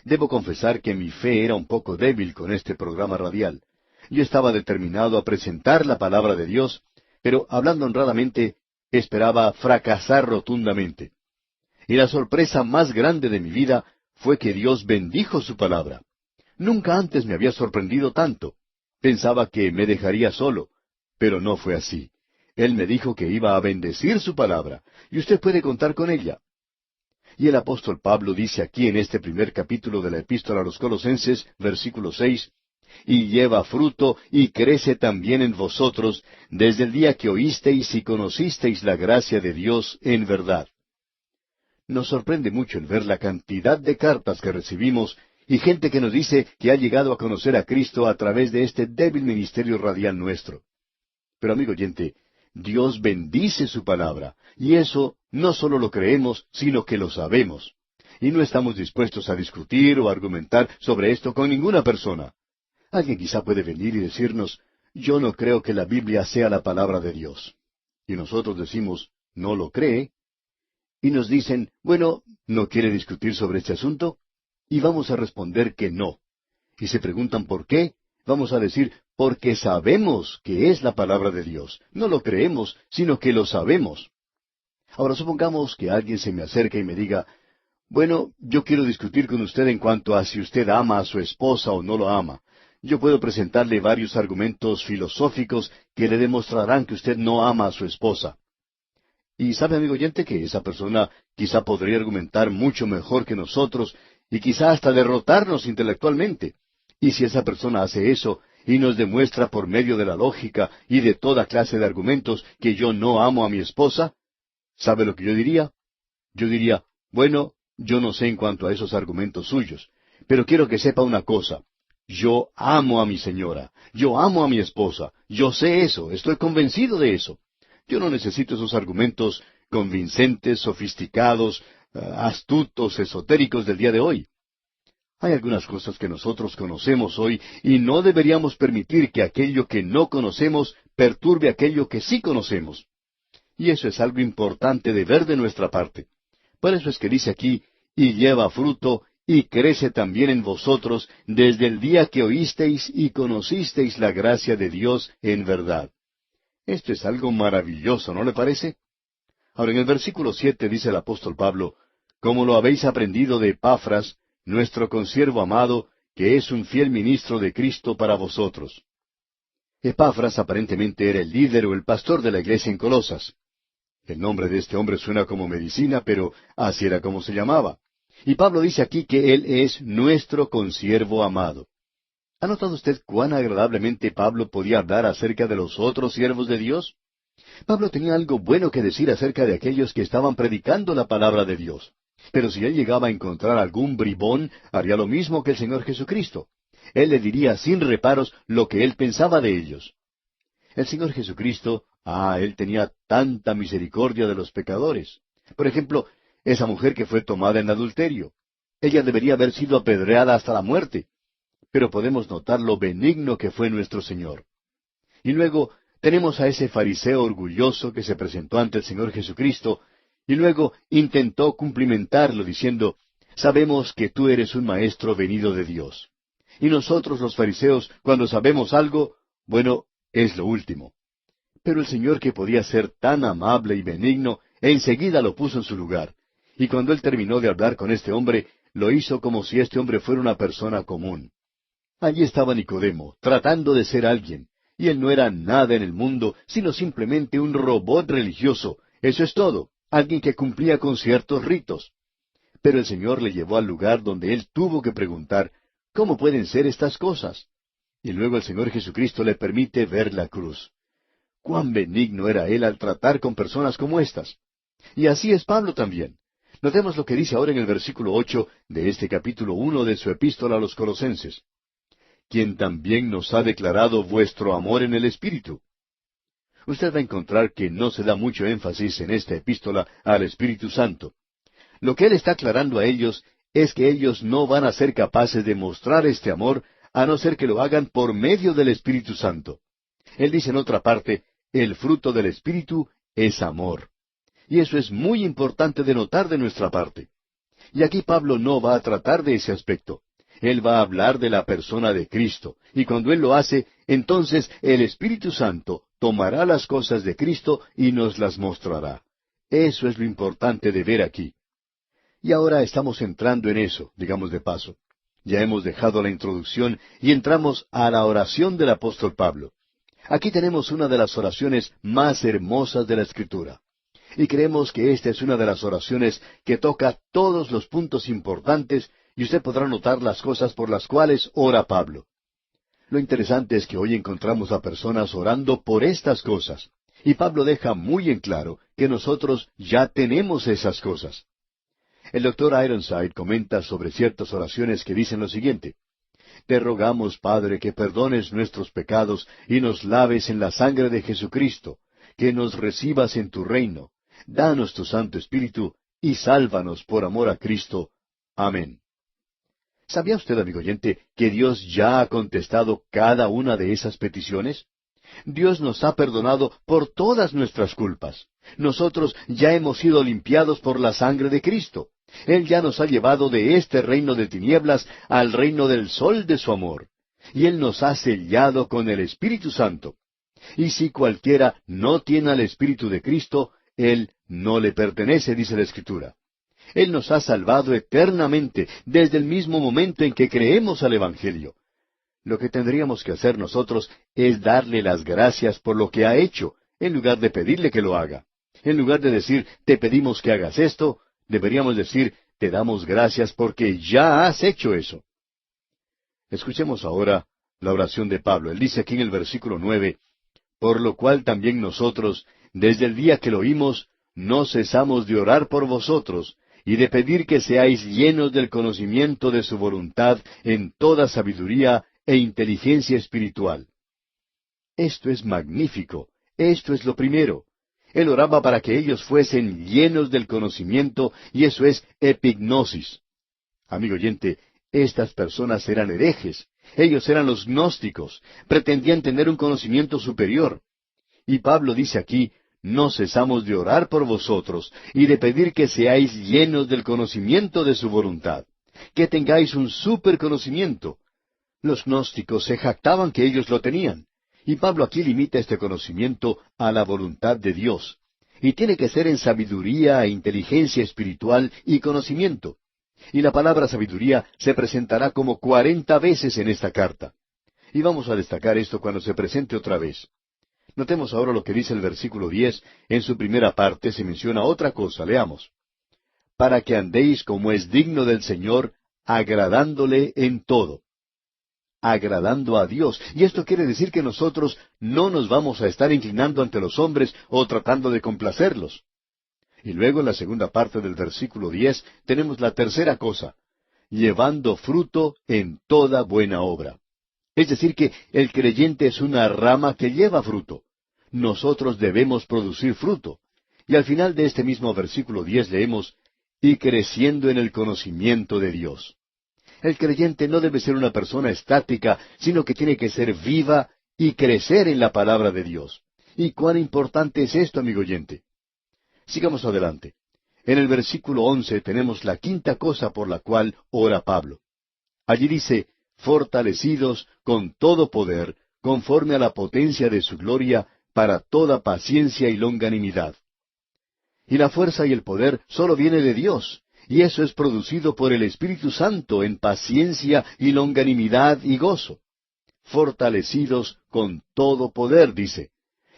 debo confesar que mi fe era un poco débil con este programa radial. Yo estaba determinado a presentar la palabra de Dios, pero hablando honradamente, esperaba fracasar rotundamente. Y la sorpresa más grande de mi vida fue que Dios bendijo su palabra. Nunca antes me había sorprendido tanto. Pensaba que me dejaría solo, pero no fue así. Él me dijo que iba a bendecir su palabra, y usted puede contar con ella. Y el apóstol Pablo dice aquí en este primer capítulo de la epístola a los Colosenses, versículo 6, y lleva fruto y crece también en vosotros desde el día que oísteis y conocisteis la gracia de Dios en verdad. Nos sorprende mucho el ver la cantidad de cartas que recibimos y gente que nos dice que ha llegado a conocer a Cristo a través de este débil ministerio radial nuestro. Pero amigo oyente, Dios bendice su palabra, y eso no solo lo creemos, sino que lo sabemos. Y no estamos dispuestos a discutir o argumentar sobre esto con ninguna persona. Alguien quizá puede venir y decirnos, yo no creo que la Biblia sea la palabra de Dios. Y nosotros decimos, ¿no lo cree? Y nos dicen, bueno, ¿no quiere discutir sobre este asunto? Y vamos a responder que no. Y se preguntan por qué, vamos a decir, porque sabemos que es la palabra de Dios. No lo creemos, sino que lo sabemos. Ahora supongamos que alguien se me acerca y me diga, bueno, yo quiero discutir con usted en cuanto a si usted ama a su esposa o no lo ama. Yo puedo presentarle varios argumentos filosóficos que le demostrarán que usted no ama a su esposa. Y sabe, amigo oyente, que esa persona quizá podría argumentar mucho mejor que nosotros y quizá hasta derrotarnos intelectualmente. Y si esa persona hace eso y nos demuestra por medio de la lógica y de toda clase de argumentos que yo no amo a mi esposa, ¿sabe lo que yo diría? Yo diría, bueno, yo no sé en cuanto a esos argumentos suyos, pero quiero que sepa una cosa. Yo amo a mi señora, yo amo a mi esposa, yo sé eso, estoy convencido de eso. Yo no necesito esos argumentos convincentes, sofisticados, astutos, esotéricos del día de hoy. Hay algunas cosas que nosotros conocemos hoy y no deberíamos permitir que aquello que no conocemos perturbe aquello que sí conocemos. Y eso es algo importante de ver de nuestra parte. Por eso es que dice aquí, y lleva fruto, y crece también en vosotros desde el día que oísteis y conocisteis la gracia de Dios en verdad. Esto es algo maravilloso, ¿no le parece? Ahora en el versículo 7 dice el apóstol Pablo, como lo habéis aprendido de Epafras, nuestro consiervo amado, que es un fiel ministro de Cristo para vosotros. Epafras aparentemente era el líder o el pastor de la iglesia en Colosas. El nombre de este hombre suena como medicina, pero así era como se llamaba. Y Pablo dice aquí que él es nuestro consiervo amado. ¿Ha notado usted cuán agradablemente Pablo podía hablar acerca de los otros siervos de Dios? Pablo tenía algo bueno que decir acerca de aquellos que estaban predicando la palabra de Dios. Pero si él llegaba a encontrar algún bribón, haría lo mismo que el Señor Jesucristo. Él le diría sin reparos lo que él pensaba de ellos. El Señor Jesucristo, él tenía tanta misericordia de los pecadores. Por ejemplo, esa mujer que fue tomada en adulterio. Ella debería haber sido apedreada hasta la muerte. Pero podemos notar lo benigno que fue nuestro Señor. Y luego tenemos a ese fariseo orgulloso que se presentó ante el Señor Jesucristo, y luego intentó cumplimentarlo diciendo, sabemos que tú eres un maestro venido de Dios. Y nosotros los fariseos, cuando sabemos algo, bueno, es lo último. Pero el Señor, que podía ser tan amable y benigno, enseguida lo puso en su lugar. Y cuando él terminó de hablar con este hombre, lo hizo como si este hombre fuera una persona común. Allí estaba Nicodemo, tratando de ser alguien, y él no era nada en el mundo, sino simplemente un robot religioso. Eso es todo, alguien que cumplía con ciertos ritos. Pero el Señor le llevó al lugar donde él tuvo que preguntar, ¿cómo pueden ser estas cosas? Y luego el Señor Jesucristo le permite ver la cruz. Cuán benigno era él al tratar con personas como estas. Y así es Pablo también. Notemos lo que dice ahora en el versículo 8 de este capítulo 1 de su epístola a los Colosenses. Quien también nos ha declarado vuestro amor en el Espíritu. Usted va a encontrar que no se da mucho énfasis en esta epístola al Espíritu Santo. Lo que él está aclarando a ellos es que ellos no van a ser capaces de mostrar este amor a no ser que lo hagan por medio del Espíritu Santo. Él dice en otra parte, el fruto del Espíritu es amor. Y eso es muy importante de notar de nuestra parte. Y aquí Pablo no va a tratar de ese aspecto. Él va a hablar de la persona de Cristo, y cuando Él lo hace, entonces el Espíritu Santo tomará las cosas de Cristo y nos las mostrará. Eso es lo importante de ver aquí. Y ahora estamos entrando en eso, digamos de paso. Ya hemos dejado la introducción y entramos a la oración del apóstol Pablo. Aquí tenemos una de las oraciones más hermosas de la Escritura. Y creemos que esta es una de las oraciones que toca todos los puntos importantes y usted podrá notar las cosas por las cuales ora Pablo. Lo interesante es que hoy encontramos a personas orando por estas cosas. Y Pablo deja muy en claro que nosotros ya tenemos esas cosas. El doctor Ironside comenta sobre ciertas oraciones que dicen lo siguiente: Te rogamos, Padre, que perdones nuestros pecados y nos laves en la sangre de Jesucristo, que nos recibas en tu reino. Danos tu Santo Espíritu y sálvanos por amor a Cristo. Amén. ¿Sabía usted, amigo oyente, que Dios ya ha contestado cada una de esas peticiones? Dios nos ha perdonado por todas nuestras culpas. Nosotros ya hemos sido limpiados por la sangre de Cristo. Él ya nos ha llevado de este reino de tinieblas al reino del sol de su amor. Y Él nos ha sellado con el Espíritu Santo. Y si cualquiera no tiene al Espíritu de Cristo, Él no le pertenece, dice la Escritura. Él nos ha salvado eternamente desde el mismo momento en que creemos al Evangelio. Lo que tendríamos que hacer nosotros es darle las gracias por lo que ha hecho, en lugar de pedirle que lo haga. En lugar de decir, te pedimos que hagas esto, deberíamos decir, te damos gracias porque ya has hecho eso. Escuchemos ahora la oración de Pablo. Él dice aquí en el versículo 9, por lo cual también nosotros, desde el día que lo oímos, no cesamos de orar por vosotros, y de pedir que seáis llenos del conocimiento de su voluntad en toda sabiduría e inteligencia espiritual. Esto es magnífico. Esto es lo primero. Él oraba para que ellos fuesen llenos del conocimiento, y eso es epignosis. Amigo oyente, estas personas eran herejes. Ellos eran los gnósticos. Pretendían tener un conocimiento superior. Y Pablo dice aquí, no cesamos de orar por vosotros y de pedir que seáis llenos del conocimiento de su voluntad, que tengáis un superconocimiento. Los gnósticos se jactaban que ellos lo tenían, y Pablo aquí limita este conocimiento a la voluntad de Dios, y tiene que ser en sabiduría e inteligencia espiritual y conocimiento. Y la palabra sabiduría se presentará como 40 veces en esta carta. Y vamos a destacar esto cuando se presente otra vez. Notemos ahora lo que dice el versículo 10. En su primera parte se menciona otra cosa. Leamos. Para que andéis como es digno del Señor, agradándole en todo. Agradando a Dios. Y esto quiere decir que nosotros no nos vamos a estar inclinando ante los hombres o tratando de complacerlos. Y luego en la segunda parte del versículo 10 tenemos la tercera cosa. Llevando fruto en toda buena obra. Es decir, que el creyente es una rama que lleva fruto. Nosotros debemos producir fruto. Y al final de este mismo versículo 10 leemos, y creciendo en el conocimiento de Dios. El creyente no debe ser una persona estática, sino que tiene que ser viva y crecer en la palabra de Dios. ¿Y cuán importante es esto, amigo oyente? Sigamos adelante. En el versículo 11 tenemos la quinta cosa por la cual ora Pablo. Allí dice, fortalecidos con todo poder, conforme a la potencia de su gloria, para toda paciencia y longanimidad. Y la fuerza y el poder solo viene de Dios, y eso es producido por el Espíritu Santo en paciencia y longanimidad y gozo. Fortalecidos con todo poder, dice.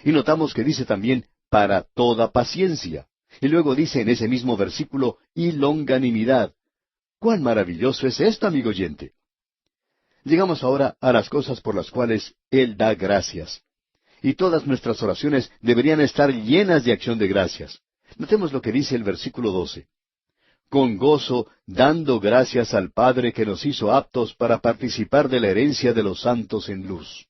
Y notamos que dice también, para toda paciencia. Y luego dice en ese mismo versículo, y longanimidad. ¡Cuán maravilloso es esto, amigo oyente! Llegamos ahora a las cosas por las cuales Él da gracias. Y todas nuestras oraciones deberían estar llenas de acción de gracias. Notemos lo que dice el versículo 12. Con gozo, dando gracias al Padre que nos hizo aptos para participar de la herencia de los santos en luz.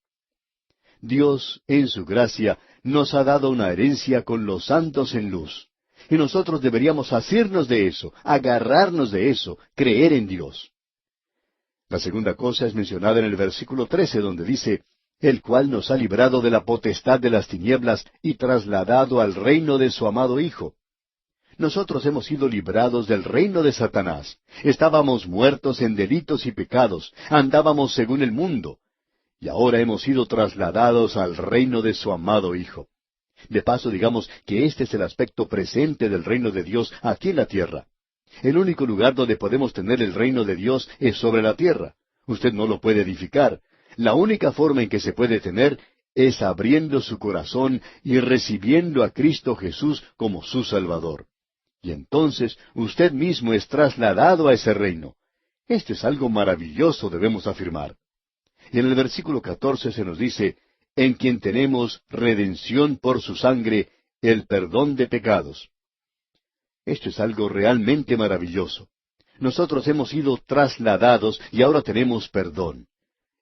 Dios, en su gracia, nos ha dado una herencia con los santos en luz. Y nosotros deberíamos asirnos de eso, agarrarnos de eso, creer en Dios. La segunda cosa es mencionada en el versículo 13, donde dice, el cual nos ha librado de la potestad de las tinieblas y trasladado al reino de su amado Hijo. Nosotros hemos sido librados del reino de Satanás. Estábamos muertos en delitos y pecados, andábamos según el mundo, y ahora hemos sido trasladados al reino de su amado Hijo. De paso, digamos que este es el aspecto presente del reino de Dios aquí en la tierra. El único lugar donde podemos tener el reino de Dios es sobre la tierra. Usted no lo puede edificar. La única forma en que se puede tener es abriendo su corazón y recibiendo a Cristo Jesús como su Salvador. Y entonces usted mismo es trasladado a ese reino. Esto es algo maravilloso, debemos afirmar. Y en el versículo 14 se nos dice, en quien tenemos redención por su sangre, el perdón de pecados. Esto es algo realmente maravilloso. Nosotros hemos sido trasladados y ahora tenemos perdón.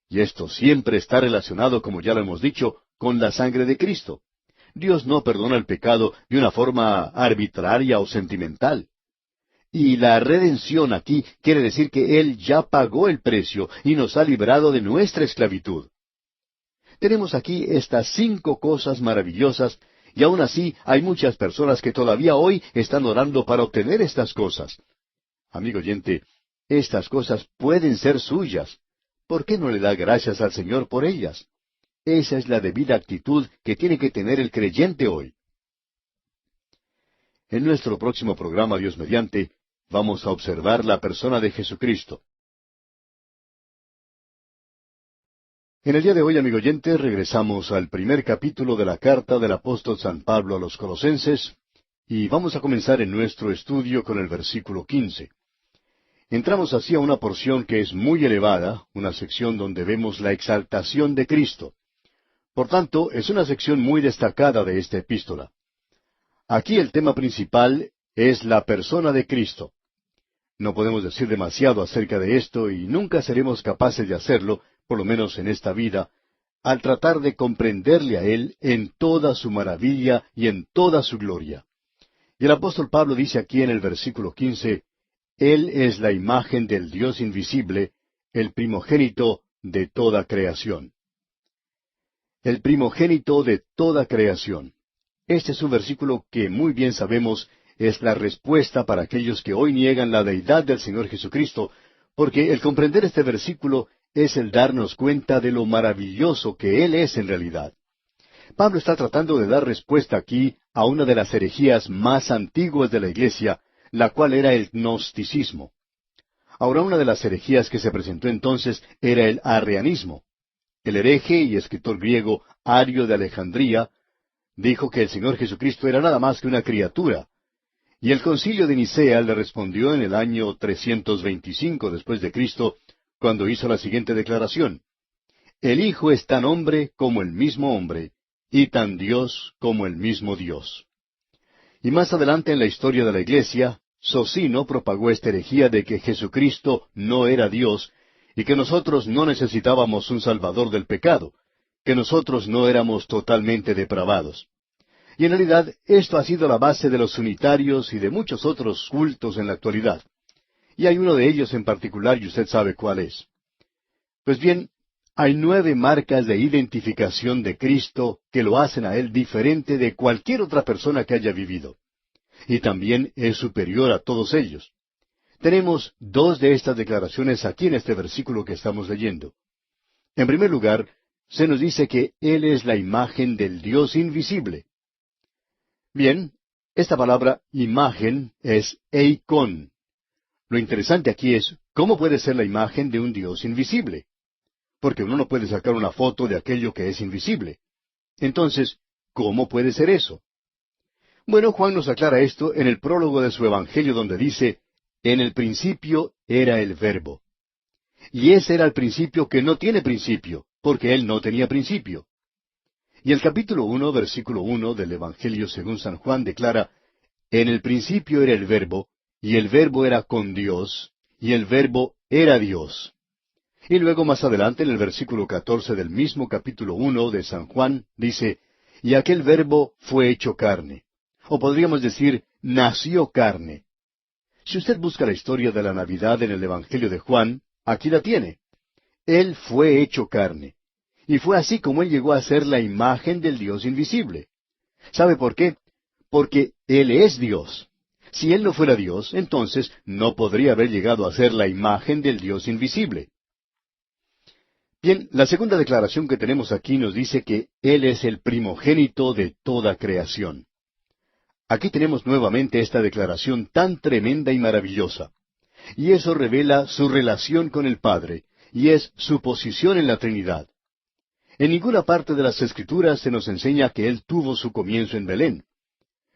Y esto siempre está relacionado, como ya lo hemos dicho, con la sangre de Cristo. Dios no perdona el pecado de una forma arbitraria o sentimental. Y la redención aquí quiere decir que Él ya pagó el precio y nos ha librado de nuestra esclavitud. Tenemos aquí estas 5 cosas maravillosas, y aún así hay muchas personas que todavía hoy están orando para obtener estas cosas. Amigo oyente, estas cosas pueden ser suyas. ¿Por qué no le da gracias al Señor por ellas? Esa es la debida actitud que tiene que tener el creyente hoy. En nuestro próximo programa, Dios mediante, vamos a observar la persona de Jesucristo. En el día de hoy, amigo oyente, regresamos al primer capítulo de la carta del apóstol San Pablo a los Colosenses, y vamos a comenzar en nuestro estudio con el versículo 15. Entramos así a una porción que es muy elevada, una sección donde vemos la exaltación de Cristo. Por tanto, es una sección muy destacada de esta epístola. Aquí el tema principal es la persona de Cristo. No podemos decir demasiado acerca de esto y nunca seremos capaces de hacerlo, por lo menos en esta vida, al tratar de comprenderle a Él en toda su maravilla y en toda su gloria. Y el apóstol Pablo dice aquí en el versículo 15, Él es la imagen del Dios invisible, el primogénito de toda creación. El primogénito de toda creación. Este es un versículo que muy bien sabemos es la respuesta para aquellos que hoy niegan la deidad del Señor Jesucristo, porque el comprender este versículo es el darnos cuenta de lo maravilloso que Él es en realidad. Pablo está tratando de dar respuesta aquí a una de las herejías más antiguas de la Iglesia, la cual era el gnosticismo. Ahora, una de las herejías que se presentó entonces era el arrianismo. El hereje y escritor griego Ario de Alejandría dijo que el Señor Jesucristo era nada más que una criatura. Y el concilio de Nicea le respondió en el año 325 después de Cristo, cuando hizo la siguiente declaración. El Hijo es tan hombre como el mismo hombre, y tan Dios como el mismo Dios. Y más adelante en la historia de la Iglesia, Socino propagó esta herejía de que Jesucristo no era Dios, y que nosotros no necesitábamos un Salvador del pecado, que nosotros no éramos totalmente depravados. Y en realidad esto ha sido la base de los unitarios y de muchos otros cultos en la actualidad. Y hay uno de ellos en particular y usted sabe cuál es. Pues bien, hay 9 marcas de identificación de Cristo que lo hacen a Él diferente de cualquier otra persona que haya vivido. Y también es superior a todos ellos. Tenemos 2 de estas declaraciones aquí en este versículo que estamos leyendo. En primer lugar, se nos dice que Él es la imagen del Dios invisible. Bien, esta palabra imagen es eikon. Lo interesante aquí es, ¿cómo puede ser la imagen de un Dios invisible? Porque uno no puede sacar una foto de aquello que es invisible. Entonces, ¿cómo puede ser eso? Bueno, Juan nos aclara esto en el prólogo de su Evangelio donde dice, en el principio era el Verbo. Y ese era el principio que no tiene principio, porque Él no tenía principio. Y el capítulo 1, versículo 1 del Evangelio según San Juan declara, en el principio era el Verbo, y el Verbo era con Dios, y el Verbo era Dios. Y luego más adelante en el versículo 14 del mismo capítulo 1 de San Juan dice, y aquel Verbo fue hecho carne. O podríamos decir, nació carne. Si usted busca la historia de la Navidad en el Evangelio de Juan, aquí la tiene. Él fue hecho carne. Y fue así como Él llegó a ser la imagen del Dios invisible. ¿Sabe por qué? Porque Él es Dios. Si Él no fuera Dios, entonces no podría haber llegado a ser la imagen del Dios invisible. Bien, la segunda declaración que tenemos aquí nos dice que Él es el primogénito de toda creación. Aquí tenemos nuevamente esta declaración tan tremenda y maravillosa. Y eso revela su relación con el Padre, y es su posición en la Trinidad. En ninguna parte de las Escrituras se nos enseña que Él tuvo su comienzo en Belén.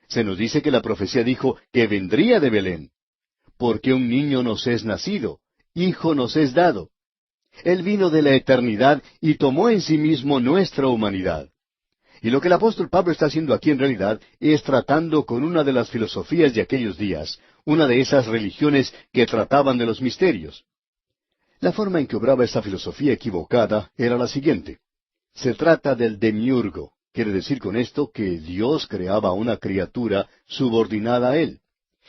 Se nos dice que la profecía dijo que vendría de Belén. Porque un niño nos es nacido, hijo nos es dado. Él vino de la eternidad y tomó en sí mismo nuestra humanidad. Y lo que el apóstol Pablo está haciendo aquí en realidad es tratando con una de las filosofías de aquellos días, una de esas religiones que trataban de los misterios. La forma en que obraba esa filosofía equivocada era la siguiente. Se trata del demiurgo. Quiere decir con esto que Dios creaba una criatura subordinada a Él.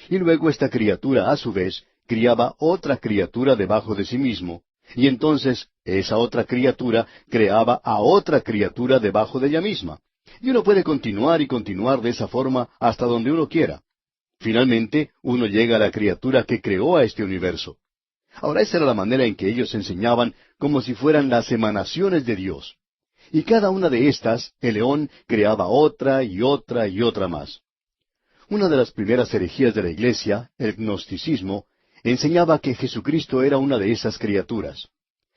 Y luego esta criatura, a su vez, criaba otra criatura debajo de sí mismo, y entonces esa otra criatura creaba a otra criatura debajo de ella misma. Y uno puede continuar y continuar de esa forma hasta donde uno quiera. Finalmente, uno llega a la criatura que creó a este universo. Ahora, esa era la manera en que ellos enseñaban como si fueran las emanaciones de Dios. Y cada una de estas, el león creaba otra y otra y otra más. Una de las primeras herejías de la Iglesia, el gnosticismo, enseñaba que Jesucristo era una de esas criaturas.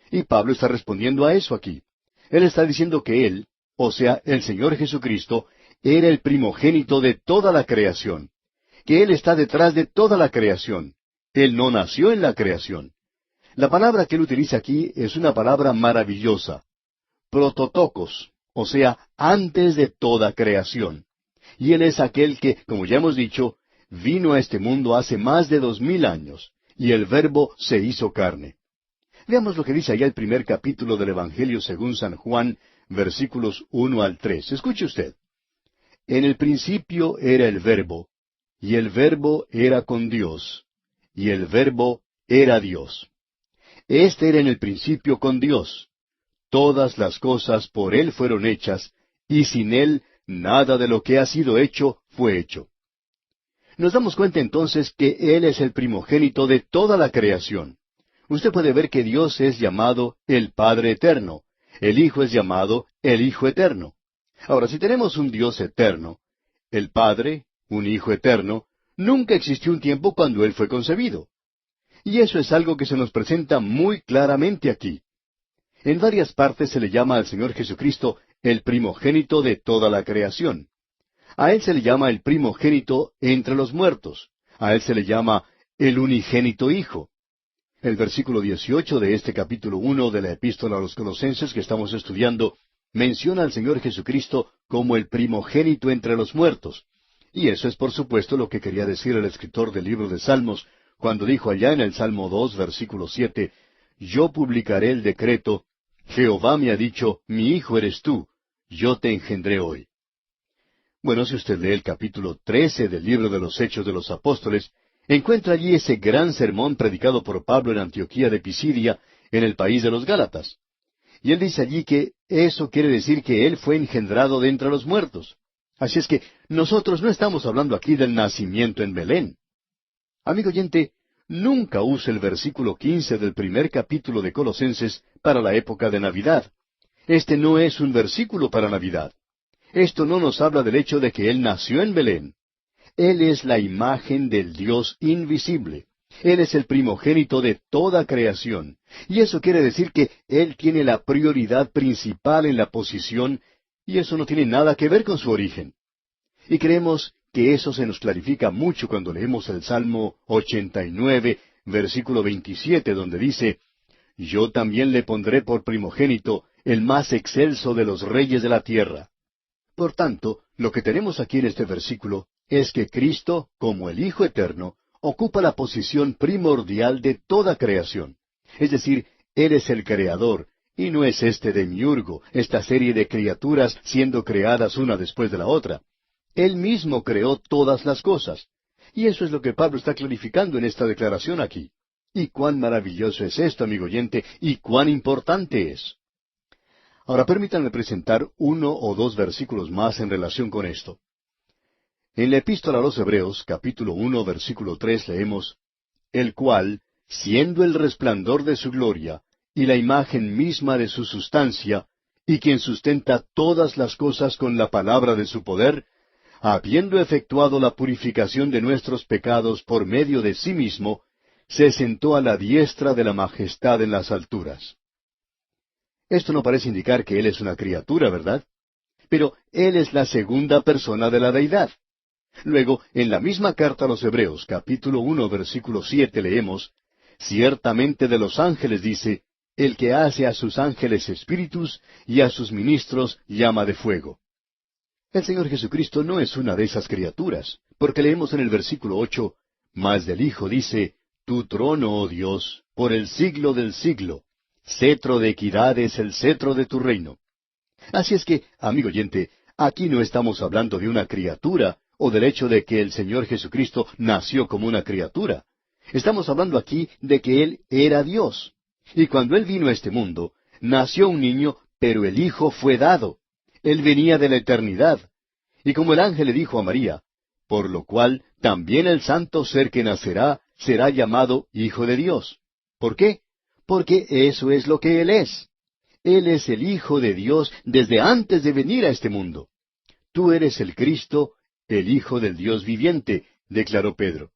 Y Pablo está respondiendo a eso aquí. Él está diciendo que Él, o sea, el Señor Jesucristo, era el primogénito de toda la creación, que Él está detrás de toda la creación. Él no nació en la creación. La palabra que él utiliza aquí es una palabra maravillosa, prototokos, o sea, antes de toda creación. Y Él es aquel que, como ya hemos dicho, vino a este mundo hace más de 2000 años, y el Verbo se hizo carne. Veamos lo que dice allá el primer capítulo del Evangelio según San Juan, versículos 1 al 3. Escuche usted. En el principio era el Verbo, y el Verbo era con Dios, y el Verbo era Dios. Este era en el principio con Dios. Todas las cosas por Él fueron hechas, y sin Él nada de lo que ha sido hecho fue hecho. Nos damos cuenta entonces que Él es el primogénito de toda la creación. Usted puede ver que Dios es llamado el Padre Eterno. El Hijo es llamado el Hijo Eterno. Ahora, si tenemos un Dios eterno, el Padre, un Hijo eterno, nunca existió un tiempo cuando Él fue concebido. Y eso es algo que se nos presenta muy claramente aquí. En varias partes se le llama al Señor Jesucristo el primogénito de toda la creación. A Él se le llama el primogénito entre los muertos. A Él se le llama el unigénito Hijo. El versículo 18 de este capítulo 1 de la Epístola a los Colosenses que estamos estudiando menciona al Señor Jesucristo como el primogénito entre los muertos. Y eso es por supuesto lo que quería decir el escritor del libro de Salmos cuando dijo allá en el Salmo 2, versículo 7, Yo publicaré el decreto, Jehová me ha dicho, mi hijo eres tú, yo te engendré hoy. Bueno, si usted lee el capítulo 13 del libro de los Hechos de los Apóstoles, encuentra allí ese gran sermón predicado por Pablo en Antioquía de Pisidia, en el país de los Gálatas. Y él dice allí que eso quiere decir que él fue engendrado de entre los muertos. Así es que nosotros no estamos hablando aquí del nacimiento en Belén. Amigo oyente, nunca use el versículo 15 del primer capítulo de Colosenses para la época de Navidad. Este no es un versículo para Navidad. Esto no nos habla del hecho de que Él nació en Belén. Él es la imagen del Dios invisible. Él es el primogénito de toda creación. Y eso quiere decir que Él tiene la prioridad principal en la posición, y eso no tiene nada que ver con su origen. Y creemos que eso se nos clarifica mucho cuando leemos el Salmo 89, versículo 27, donde dice, Yo también le pondré por primogénito, el más excelso de los reyes de la tierra. Por tanto, lo que tenemos aquí en este versículo es que Cristo, como el Hijo Eterno, ocupa la posición primordial de toda creación. Es decir, Él es el Creador, y no es este demiurgo, esta serie de criaturas siendo creadas una después de la otra. Él mismo creó todas las cosas. Y eso es lo que Pablo está clarificando en esta declaración aquí. Y cuán maravilloso es esto, amigo oyente, y cuán importante es. Ahora permítanme presentar uno o dos versículos más en relación con esto. En la Epístola a los Hebreos, capítulo 1, versículo 3, leemos, El cual, siendo el resplandor de su gloria, y la imagen misma de su sustancia, y quien sustenta todas las cosas con la palabra de su poder, habiendo efectuado la purificación de nuestros pecados por medio de sí mismo, se sentó a la diestra de la majestad en las alturas. Esto no parece indicar que Él es una criatura, ¿verdad? Pero Él es la segunda persona de la deidad. Luego, en la misma carta a los Hebreos, capítulo 1, versículo 7, leemos, ciertamente de los ángeles dice, el que hace a sus ángeles espíritus y a sus ministros llama de fuego. El Señor Jesucristo no es una de esas criaturas, porque leemos en el versículo 8, mas del Hijo dice, tu trono, oh Dios, por el siglo del siglo, cetro de equidad es el cetro de tu reino. Así es que, amigo oyente, aquí no estamos hablando de una criatura, o del hecho de que el Señor Jesucristo nació como una criatura. Estamos hablando aquí de que Él era Dios. Y cuando Él vino a este mundo, nació un niño, pero el Hijo fue dado. Él venía de la eternidad. Y como el ángel le dijo a María, por lo cual también el santo ser que nacerá será llamado Hijo de Dios. ¿Por qué? Porque eso es lo que Él es. Él es el Hijo de Dios desde antes de venir a este mundo. Tú eres el Cristo, el Hijo del Dios viviente, declaró Pedro.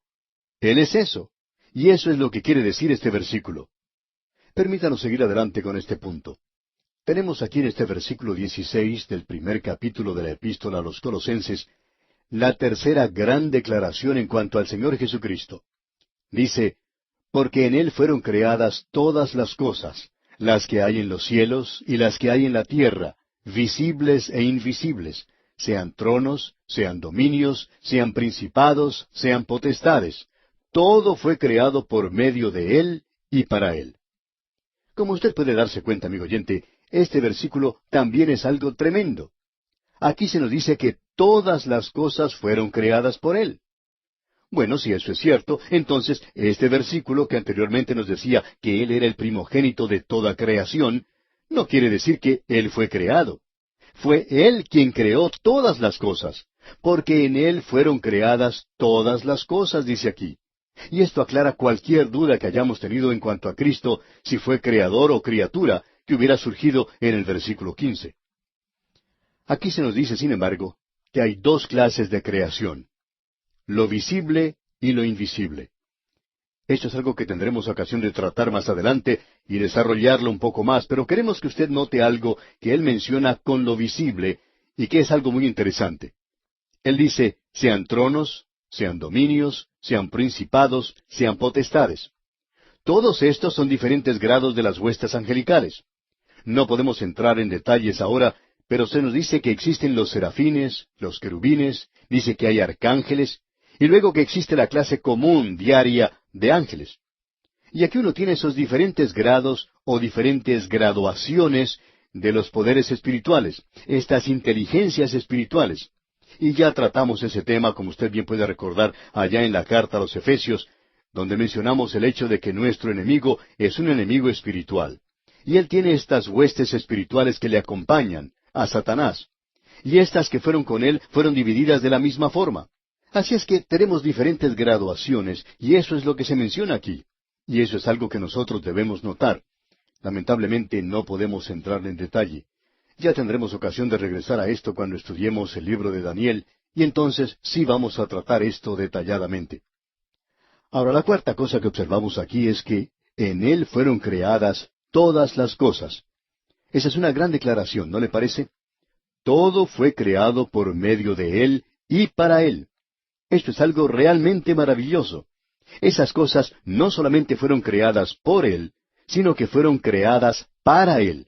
Él es eso. Y eso es lo que quiere decir este versículo. Permítanos seguir adelante con este punto. Tenemos aquí en este versículo 16 del primer capítulo de la Epístola a los Colosenses la tercera gran declaración en cuanto al Señor Jesucristo. Dice, porque en Él fueron creadas todas las cosas, las que hay en los cielos y las que hay en la tierra, visibles e invisibles, sean tronos, sean dominios, sean principados, sean potestades. Todo fue creado por medio de Él y para Él. Como usted puede darse cuenta, amigo oyente, este versículo también es algo tremendo. Aquí se nos dice que todas las cosas fueron creadas por Él. Bueno, si eso es cierto, entonces este versículo que anteriormente nos decía que Él era el primogénito de toda creación, no quiere decir que Él fue creado. Fue Él quien creó todas las cosas, porque en Él fueron creadas todas las cosas, dice aquí. Y esto aclara cualquier duda que hayamos tenido en cuanto a Cristo, si fue creador o criatura, que hubiera surgido en el versículo 15. Aquí se nos dice, sin embargo, que hay dos clases de creación, lo visible y lo invisible. Esto es algo que tendremos ocasión de tratar más adelante y desarrollarlo un poco más, pero queremos que usted note algo que él menciona con lo visible y que es algo muy interesante. Él dice, sean tronos, sean dominios, sean principados, sean potestades. Todos estos son diferentes grados de las huestes angelicales. No podemos entrar en detalles ahora, pero se nos dice que existen los serafines, los querubines, dice que hay arcángeles, y luego que existe la clase común, diaria, de ángeles. Y aquí uno tiene esos diferentes grados o diferentes graduaciones de los poderes espirituales, estas inteligencias espirituales. Y ya tratamos ese tema, como usted bien puede recordar, allá en la carta a los Efesios, donde mencionamos el hecho de que nuestro enemigo es un enemigo espiritual. Y él tiene estas huestes espirituales que le acompañan, a Satanás. Y estas que fueron con él fueron divididas de la misma forma. Así es que tenemos diferentes graduaciones, y eso es lo que se menciona aquí. Y eso es algo que nosotros debemos notar. Lamentablemente no podemos entrar en detalle. Ya tendremos ocasión de regresar a esto cuando estudiemos el libro de Daniel, y entonces sí vamos a tratar esto detalladamente. Ahora, la cuarta cosa que observamos aquí es que en Él fueron creadas todas las cosas. Esa es una gran declaración, ¿no le parece? Todo fue creado por medio de Él y para Él. Esto es algo realmente maravilloso. Esas cosas no solamente fueron creadas por Él, sino que fueron creadas para Él.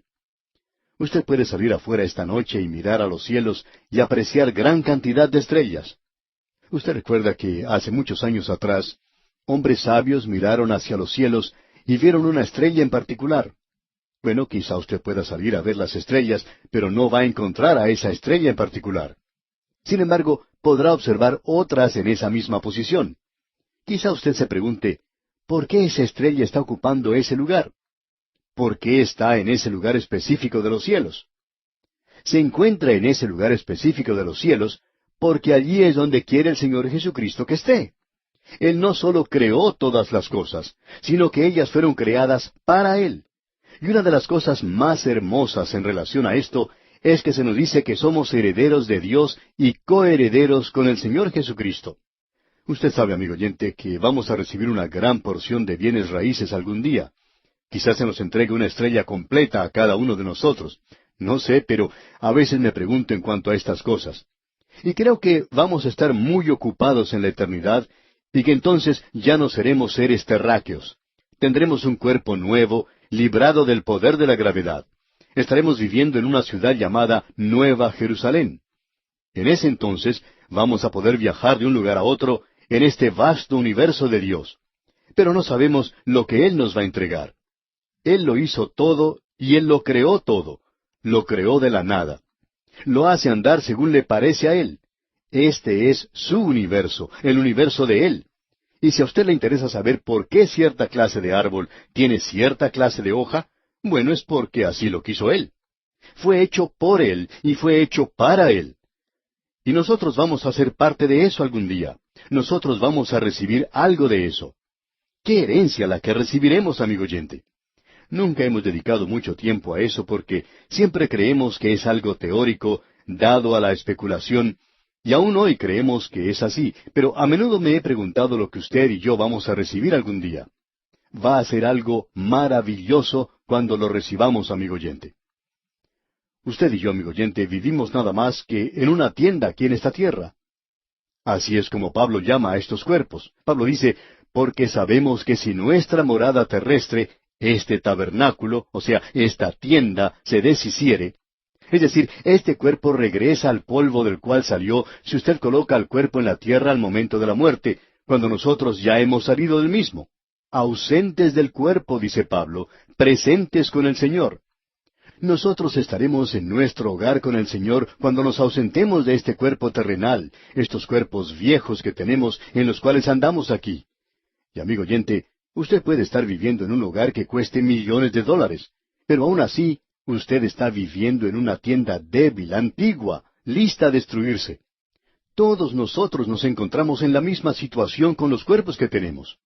Usted puede salir afuera esta noche y mirar a los cielos y apreciar gran cantidad de estrellas. Usted recuerda que hace muchos años atrás, hombres sabios miraron hacia los cielos y vieron una estrella en particular. Bueno, quizá usted pueda salir a ver las estrellas, pero no va a encontrar a esa estrella en particular. Sin embargo, podrá observar otras en esa misma posición. Quizá usted se pregunte, ¿por qué esa estrella está ocupando ese lugar? ¿Por qué está en ese lugar específico de los cielos? Se encuentra en ese lugar específico de los cielos porque allí es donde quiere el Señor Jesucristo que esté. Él no solo creó todas las cosas, sino que ellas fueron creadas para Él. Y una de las cosas más hermosas en relación a esto es que se nos dice que somos herederos de Dios y coherederos con el Señor Jesucristo. Usted sabe, amigo oyente, que vamos a recibir una gran porción de bienes raíces algún día. Quizás se nos entregue una estrella completa a cada uno de nosotros. No sé, pero a veces me pregunto en cuanto a estas cosas. Y creo que vamos a estar muy ocupados en la eternidad y que entonces ya no seremos seres terráqueos. Tendremos un cuerpo nuevo, librado del poder de la gravedad. Estaremos viviendo en una ciudad llamada Nueva Jerusalén. En ese entonces vamos a poder viajar de un lugar a otro en este vasto universo de Dios. Pero no sabemos lo que Él nos va a entregar. Él lo hizo todo y Él lo creó todo. Lo creó de la nada. Lo hace andar según le parece a Él. Este es su universo, el universo de Él. Y si a usted le interesa saber por qué cierta clase de árbol tiene cierta clase de hoja, bueno, es porque así lo quiso Él. Fue hecho por Él y fue hecho para Él. Y nosotros vamos a ser parte de eso algún día. Nosotros vamos a recibir algo de eso. ¿Qué herencia la que recibiremos, amigo oyente? Nunca hemos dedicado mucho tiempo a eso porque siempre creemos que es algo teórico, dado a la especulación, y aún hoy creemos que es así, pero a menudo me he preguntado lo que usted y yo vamos a recibir algún día. Va a ser algo maravilloso cuando lo recibamos, amigo oyente. Usted y yo, amigo oyente, vivimos nada más que en una tienda aquí en esta tierra. Así es como Pablo llama a estos cuerpos. Pablo dice, porque sabemos que si nuestra morada terrestre, este tabernáculo, o sea, esta tienda, se deshiciere, es decir, este cuerpo regresa al polvo del cual salió si usted coloca el cuerpo en la tierra al momento de la muerte, cuando nosotros ya hemos salido del mismo. Ausentes del cuerpo, dice Pablo, presentes con el Señor. Nosotros estaremos en nuestro hogar con el Señor cuando nos ausentemos de este cuerpo terrenal, estos cuerpos viejos que tenemos en los cuales andamos aquí. Y amigo oyente, usted puede estar viviendo en un hogar que cueste millones de dólares, pero aún así, usted está viviendo en una tienda débil, antigua, lista a destruirse. Todos nosotros nos encontramos en la misma situación con los cuerpos que tenemos.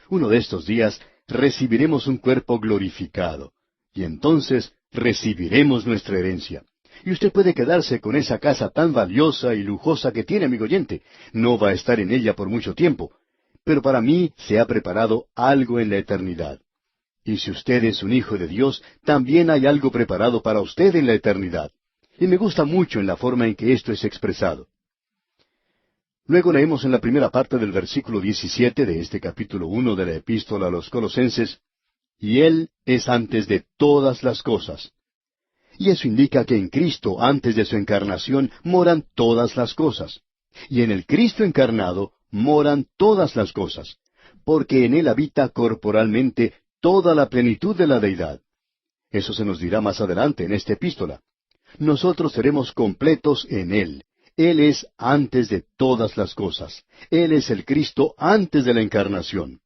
Uno de estos días recibiremos un cuerpo glorificado, y entonces recibiremos nuestra herencia. Y usted puede quedarse con esa casa tan valiosa y lujosa que tiene, amigo oyente. No va a estar en ella por mucho tiempo, pero para mí se ha preparado algo en la eternidad. Y si usted es un hijo de Dios, también hay algo preparado para usted en la eternidad. Y me gusta mucho en la forma en que esto es expresado. Luego leemos en la primera parte del versículo 17 de este capítulo 1 de la Epístola a los Colosenses, y Él es antes de todas las cosas. Y eso indica que en Cristo, antes de su encarnación, moran todas las cosas. Y en el Cristo encarnado moran todas las cosas, porque en Él habita corporalmente toda la plenitud de la deidad. Eso se nos dirá más adelante en esta epístola. Nosotros seremos completos en Él. Él es antes de todas las cosas. Él es el Cristo antes de la encarnación.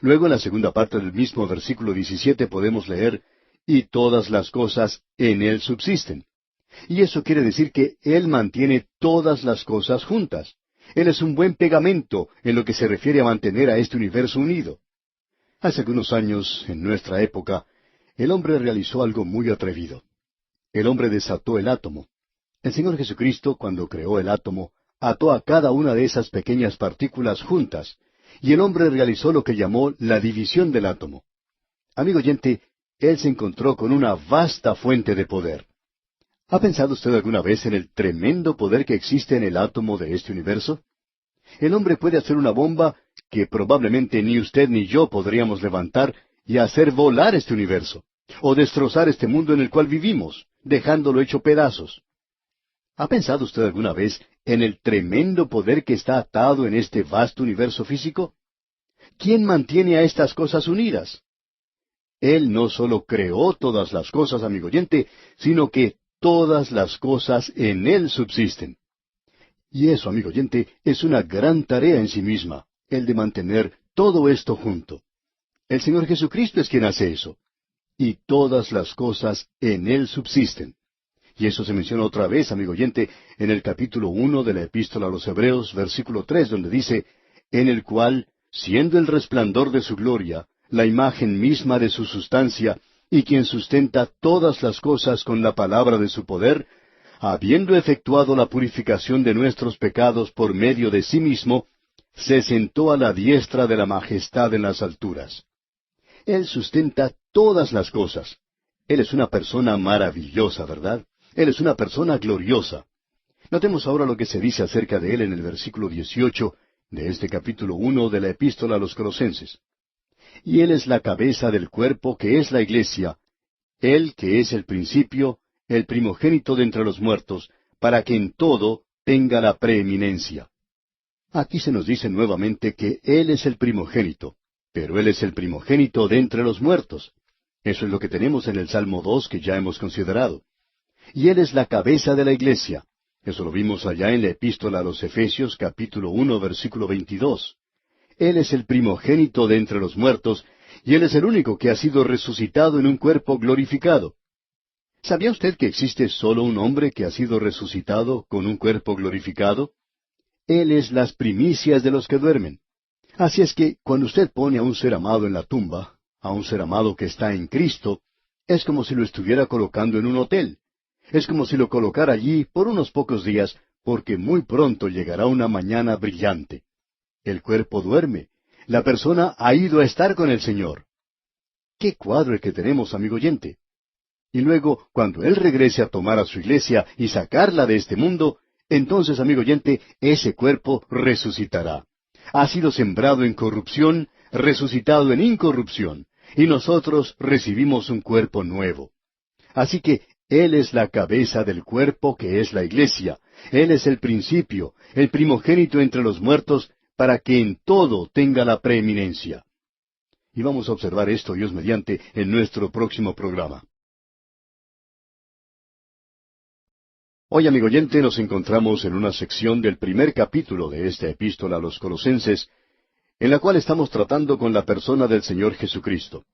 Luego en la segunda parte del mismo versículo 17 podemos leer, y todas las cosas en Él subsisten. Y eso quiere decir que Él mantiene todas las cosas juntas. Él es un buen pegamento en lo que se refiere a mantener a este universo unido. Hace algunos años, en nuestra época, el hombre realizó algo muy atrevido. El hombre desató el átomo. El Señor Jesucristo, cuando creó el átomo, ató a cada una de esas pequeñas partículas juntas, y el hombre realizó lo que llamó la división del átomo. Amigo oyente, él se encontró con una vasta fuente de poder. ¿Ha pensado usted alguna vez en el tremendo poder que existe en el átomo de este universo? El hombre puede hacer una bomba que probablemente ni usted ni yo podríamos levantar y hacer volar este universo, o destrozar este mundo en el cual vivimos, dejándolo hecho pedazos. ¿Ha pensado usted alguna vez en el tremendo poder que está atado en este vasto universo físico? ¿Quién mantiene a estas cosas unidas? Él no solo creó todas las cosas, amigo oyente, sino que todas las cosas en Él subsisten. Y eso, amigo oyente, es una gran tarea en sí misma, el de mantener todo esto junto. El Señor Jesucristo es quien hace eso. Y todas las cosas en Él subsisten. Y eso se menciona otra vez, amigo oyente, en el capítulo 1 de la Epístola a los Hebreos, versículo 3, donde dice, en el cual, siendo el resplandor de su gloria, la imagen misma de su sustancia, y quien sustenta todas las cosas con la palabra de su poder, habiendo efectuado la purificación de nuestros pecados por medio de sí mismo, se sentó a la diestra de la majestad en las alturas. Él sustenta todas las cosas. Él es una persona maravillosa, ¿verdad? Él es una persona gloriosa. Notemos ahora lo que se dice acerca de él en el versículo 18 de este capítulo 1 de la Epístola a los Colosenses. Y él es la cabeza del cuerpo que es la iglesia, él que es el principio, el primogénito de entre los muertos, para que en todo tenga la preeminencia. Aquí se nos dice nuevamente que él es el primogénito, pero él es el primogénito de entre los muertos. Eso es lo que tenemos en el Salmo 2 que ya hemos considerado. Y él es la cabeza de la iglesia. Eso lo vimos allá en la Epístola a los Efesios capítulo 1 versículo 22. Él es el primogénito de entre los muertos, y él es el único que ha sido resucitado en un cuerpo glorificado. ¿Sabía usted que existe solo un hombre que ha sido resucitado con un cuerpo glorificado? Él es las primicias de los que duermen. Así es que cuando usted pone a un ser amado en la tumba, a un ser amado que está en Cristo, es como si lo estuviera colocando en un hotel. Es como si lo colocara allí por unos pocos días, porque muy pronto llegará una mañana brillante. El cuerpo duerme. La persona ha ido a estar con el Señor. ¡Qué cuadro el que tenemos, amigo oyente! Y luego, cuando Él regrese a tomar a su iglesia y sacarla de este mundo, entonces, amigo oyente, ese cuerpo resucitará. Ha sido sembrado en corrupción, resucitado en incorrupción, y nosotros recibimos un cuerpo nuevo. Así que Él es la cabeza del cuerpo que es la iglesia. Él es el principio, el primogénito entre los muertos, para que en todo tenga la preeminencia. Y vamos a observar esto, Dios mediante, en nuestro próximo programa. Hoy, amigo oyente, nos encontramos en una sección del primer capítulo de esta epístola a los Colosenses, en la cual estamos tratando con la persona del Señor Jesucristo.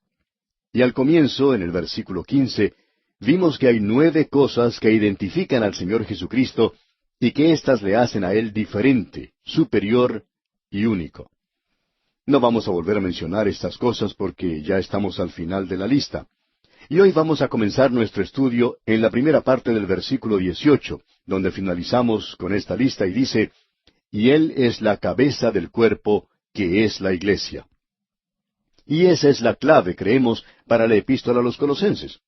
Y al comienzo, en el versículo 15, vimos que hay 9 cosas que identifican al Señor Jesucristo y que éstas le hacen a Él diferente, superior y único. No vamos a volver a mencionar estas cosas porque ya estamos al final de la lista. Y hoy vamos a comenzar nuestro estudio en la primera parte del versículo 18, donde finalizamos con esta lista y dice, y Él es la cabeza del cuerpo, que es la iglesia. Y esa es la clave, creemos, para la epístola a los Colosenses.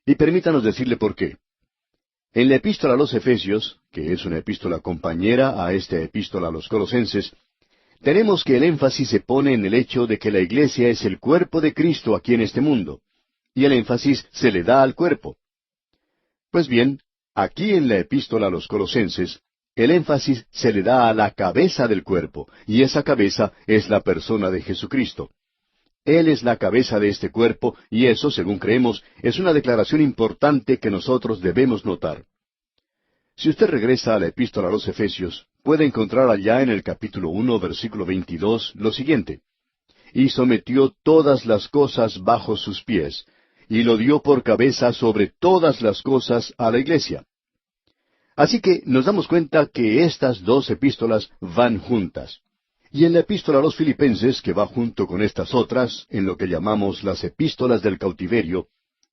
Y permítanos decirle por qué. En la epístola a los Efesios, que es una epístola compañera a esta epístola a los Colosenses, tenemos que el énfasis se pone en el hecho de que la iglesia es el cuerpo de Cristo aquí en este mundo. Y el énfasis se le da al cuerpo. Pues bien, aquí en la epístola a los Colosenses, el énfasis se le da a la cabeza del cuerpo, y esa cabeza es la persona de Jesucristo. Él es la cabeza de este cuerpo, y eso, según creemos, es una declaración importante que nosotros debemos notar. Si usted regresa a la epístola a los Efesios, puede encontrar allá en el capítulo 1, versículo 22, lo siguiente. Y sometió todas las cosas bajo sus pies, y lo dio por cabeza sobre todas las cosas a la iglesia. Así que nos damos cuenta que estas 2 epístolas van juntas. Y en la epístola a los Filipenses, que va junto con estas otras, en lo que llamamos las epístolas del cautiverio,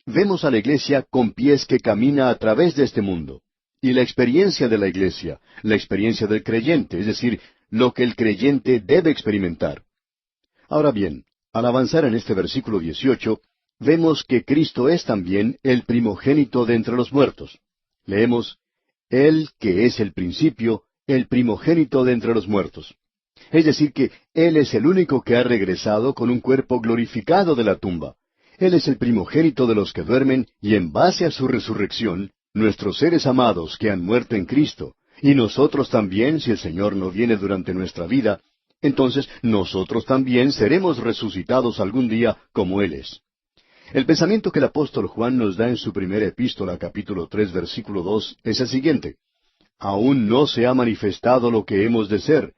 vemos a la iglesia con pies que camina a través de este mundo. Y la experiencia de la iglesia, la experiencia del creyente, es decir, lo que el creyente debe experimentar. Ahora bien, al avanzar en este versículo 18, vemos que Cristo es también el primogénito de entre los muertos. Leemos, Él que es el principio, el primogénito de entre los muertos. Es decir que Él es el único que ha regresado con un cuerpo glorificado de la tumba. Él es el primogénito de los que duermen, y en base a su resurrección, nuestros seres amados que han muerto en Cristo, y nosotros también, si el Señor no viene durante nuestra vida, entonces nosotros también seremos resucitados algún día como Él es. El pensamiento que el apóstol Juan nos da en su primera epístola, capítulo 3, versículo 2, es el siguiente. Aún no se ha manifestado lo que hemos de ser,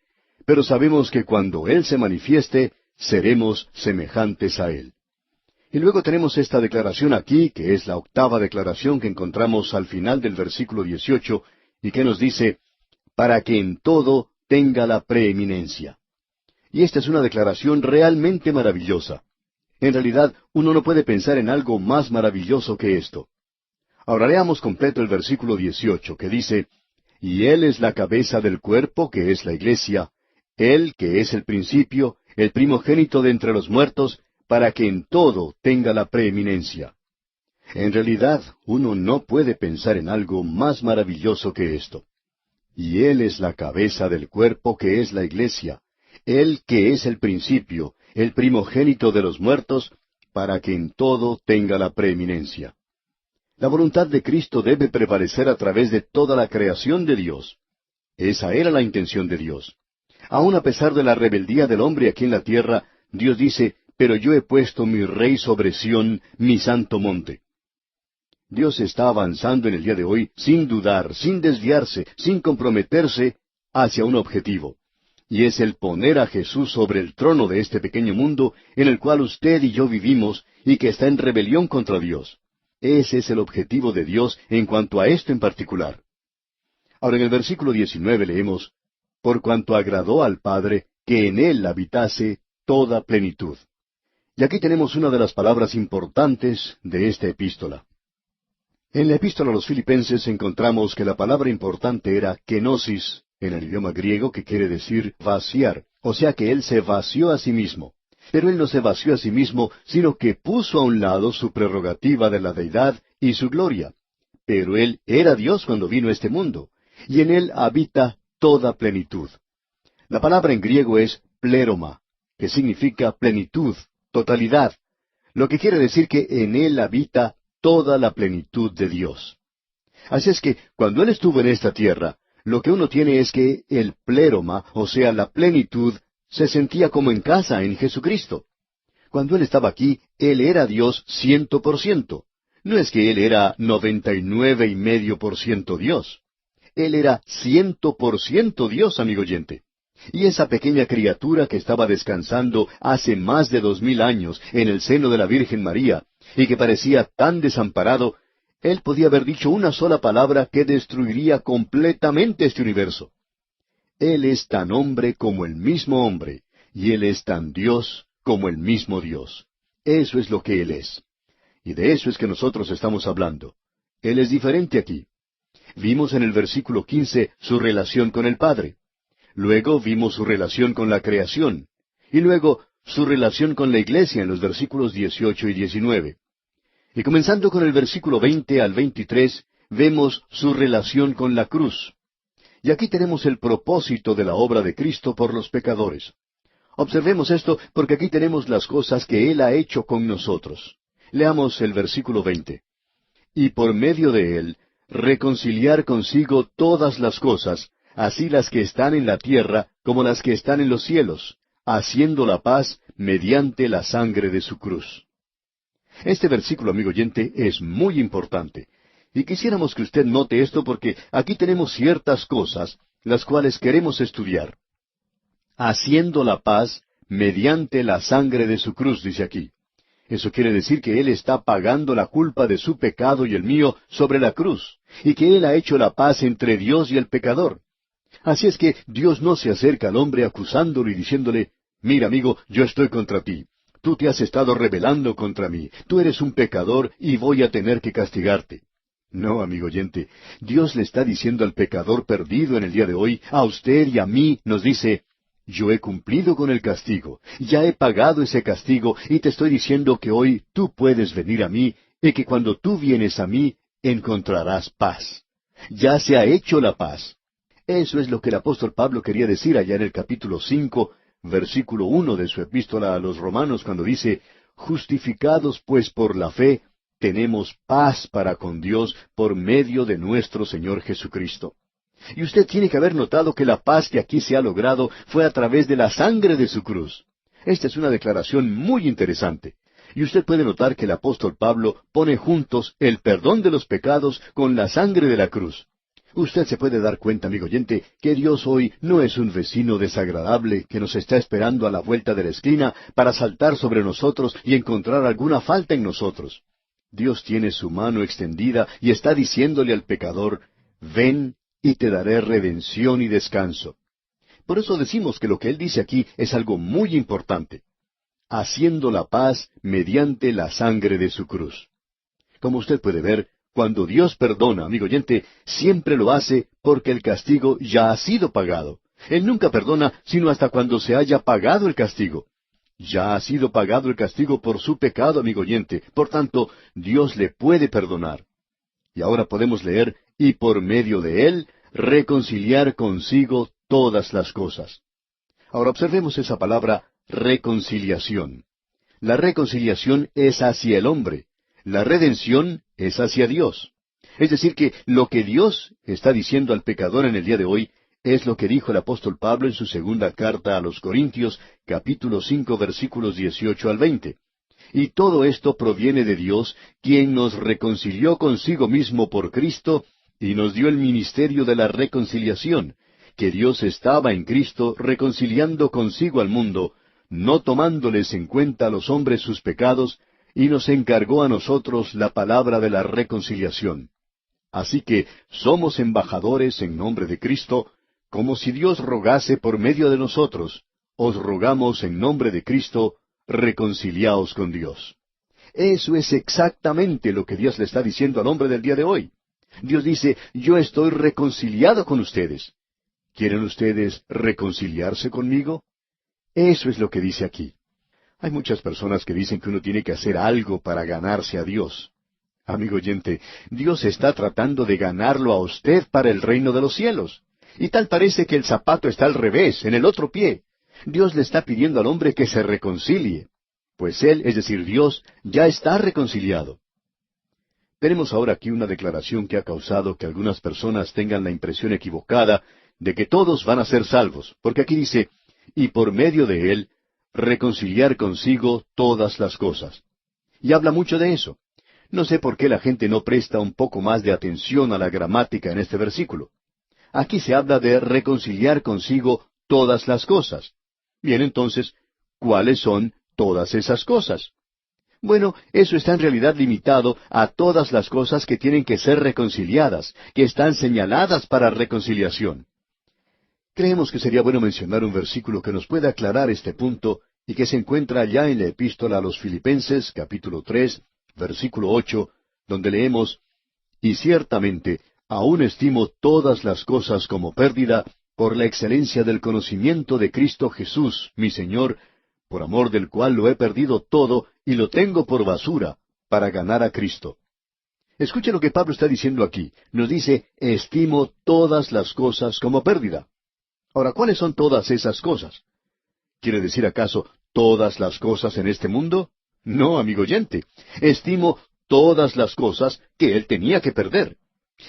pero sabemos que cuando Él se manifieste, seremos semejantes a Él. Y luego tenemos esta declaración aquí, que es la 8ª declaración que encontramos al final del versículo 18, y que nos dice, para que en todo tenga la preeminencia. Y esta es una declaración realmente maravillosa. En realidad, uno no puede pensar en algo más maravilloso que esto. Ahora leamos completo el versículo 18, que dice, y Él es la cabeza del cuerpo, que es la iglesia, Él que es el principio, el primogénito de entre los muertos, para que en todo tenga la preeminencia. En realidad, uno no puede pensar en algo más maravilloso que esto. Y Él es la cabeza del cuerpo, que es la iglesia, Él que es el principio, el primogénito de los muertos, para que en todo tenga la preeminencia. La voluntad de Cristo debe prevalecer a través de toda la creación de Dios. Esa era la intención de Dios. Aun a pesar de la rebeldía del hombre aquí en la tierra, Dios dice, pero yo he puesto mi rey sobre Sión, mi santo monte. Dios está avanzando en el día de hoy sin dudar, sin desviarse, sin comprometerse hacia un objetivo. Y es el poner a Jesús sobre el trono de este pequeño mundo en el cual usted y yo vivimos y que está en rebelión contra Dios. Ese es el objetivo de Dios en cuanto a esto en particular. Ahora en el versículo 19 leemos, por cuanto agradó al Padre que en Él habitase toda plenitud. Y aquí tenemos una de las palabras importantes de esta epístola. En la epístola a los Filipenses encontramos que la palabra importante era kenosis, en el idioma griego, que quiere decir vaciar, o sea que Él se vació a sí mismo. Pero Él no se vació a sí mismo, sino que puso a un lado su prerrogativa de la deidad y su gloria. Pero Él era Dios cuando vino a este mundo, y en Él habita toda plenitud. La palabra en griego es pleroma, que significa plenitud, totalidad, lo que quiere decir que en Él habita toda la plenitud de Dios. Así es que, cuando Él estuvo en esta tierra, lo que uno tiene es que el pleroma, o sea, la plenitud, se sentía como en casa en Jesucristo. Cuando Él estaba aquí, Él era Dios 100%. No es que Él era 99,5% Dios. Él era 100% Dios, amigo oyente. Y esa pequeña criatura que estaba descansando hace más de 2000 años en el seno de la Virgen María, y que parecía tan desamparado, Él podía haber dicho una sola palabra que destruiría completamente este universo. Él es tan hombre como el mismo hombre, y Él es tan Dios como el mismo Dios. Eso es lo que Él es. Y de eso es que nosotros estamos hablando. Él es diferente aquí. Vimos en el versículo 15 su relación con el Padre. Luego vimos su relación con la creación. Y luego su relación con la iglesia en los versículos 18 y 19. Y comenzando con el versículo 20 al 23, vemos su relación con la cruz. Y aquí tenemos el propósito de la obra de Cristo por los pecadores. Observemos esto porque aquí tenemos las cosas que Él ha hecho con nosotros. Leamos el versículo 20. Y por medio de Él, reconciliar consigo todas las cosas, así las que están en la tierra como las que están en los cielos, haciendo la paz mediante la sangre de su cruz. Este versículo, amigo oyente, es muy importante. Y quisiéramos que usted note esto porque aquí tenemos ciertas cosas las cuales queremos estudiar. Haciendo la paz mediante la sangre de su cruz, dice aquí. Eso quiere decir que Él está pagando la culpa de su pecado y el mío sobre la cruz, y que Él ha hecho la paz entre Dios y el pecador. Así es que Dios no se acerca al hombre acusándolo y diciéndole, mira amigo, yo estoy contra ti. Tú te has estado rebelando contra mí. Tú eres un pecador y voy a tener que castigarte. No, amigo oyente, Dios le está diciendo al pecador perdido en el día de hoy, a usted y a mí, nos dice, yo he cumplido con el castigo, ya he pagado ese castigo y te estoy diciendo que hoy tú puedes venir a mí y que cuando tú vienes a mí encontrarás paz. Ya se ha hecho la paz. Eso es lo que el apóstol Pablo quería decir allá en el capítulo 5, versículo 1 de su epístola a los Romanos, cuando dice, justificados pues por la fe, tenemos paz para con Dios por medio de nuestro Señor Jesucristo. Y usted tiene que haber notado que la paz que aquí se ha logrado fue a través de la sangre de su cruz. Esta es una declaración muy interesante. Y usted puede notar que el apóstol Pablo pone juntos el perdón de los pecados con la sangre de la cruz. Usted se puede dar cuenta, amigo oyente, que Dios hoy no es un vecino desagradable que nos está esperando a la vuelta de la esquina para saltar sobre nosotros y encontrar alguna falta en nosotros. Dios tiene su mano extendida y está diciéndole al pecador, ven y te daré redención y descanso. Por eso decimos que lo que Él dice aquí es algo muy importante. haciendo la paz mediante la sangre de su cruz. Como usted puede ver, cuando Dios perdona, amigo oyente, siempre lo hace porque el castigo ya ha sido pagado. Él nunca perdona sino hasta cuando se haya pagado el castigo. Ya ha sido pagado el castigo por su pecado, amigo oyente. Por tanto, Dios le puede perdonar. Y ahora podemos leer, y por medio de él, reconciliar consigo todas las cosas. Ahora observemos esa palabra reconciliación. La reconciliación es hacia el hombre. La redención es hacia Dios. Es decir, que lo que Dios está diciendo al pecador en el día de hoy es lo que dijo el apóstol Pablo en su segunda carta a los Corintios, capítulo 5, versículos 18 al 20. Y todo esto proviene de Dios, quien nos reconcilió consigo mismo por Cristo y nos dio el ministerio de la reconciliación, que Dios estaba en Cristo reconciliando consigo al mundo, no tomándoles en cuenta a los hombres sus pecados, y nos encargó a nosotros la palabra de la reconciliación. Así que somos embajadores en nombre de Cristo, como si Dios rogase por medio de nosotros. Os rogamos en nombre de Cristo, reconciliaos con Dios. Eso es exactamente lo que Dios le está diciendo al hombre del día de hoy. Dios dice, yo estoy reconciliado con ustedes. ¿Quieren ustedes reconciliarse conmigo? Eso es lo que dice aquí. Hay muchas personas que dicen que uno tiene que hacer algo para ganarse a Dios. Amigo oyente, Dios está tratando de ganarlo a usted para el reino de los cielos. Y tal parece que el zapato está al revés, en el otro pie. Dios le está pidiendo al hombre que se reconcilie. Pues Él, es decir, Dios, ya está reconciliado. Tenemos ahora aquí una declaración que ha causado que algunas personas tengan la impresión equivocada de que todos van a ser salvos, porque aquí dice, y por medio de Él, reconciliar consigo todas las cosas. Y habla mucho de eso. No sé por qué la gente no presta un poco más de atención a la gramática en este versículo. Aquí se habla de reconciliar consigo todas las cosas. Bien, entonces, ¿cuáles son todas esas cosas? Bueno, eso está en realidad limitado a todas las cosas que tienen que ser reconciliadas, que están señaladas para reconciliación. Creemos que sería bueno mencionar un versículo que nos pueda aclarar este punto y que se encuentra allá en la epístola a los Filipenses, capítulo 3, versículo 8, donde leemos, y ciertamente aún estimo todas las cosas como pérdida por la excelencia del conocimiento de Cristo Jesús, mi Señor, por amor del cual lo he perdido todo y lo tengo por basura, para ganar a Cristo. Escuche lo que Pablo está diciendo aquí. Nos dice, estimo todas las cosas como pérdida. Ahora, ¿cuáles son todas esas cosas? ¿Quiere decir acaso todas las cosas en este mundo? No, amigo oyente. Estimo todas las cosas que él tenía que perder.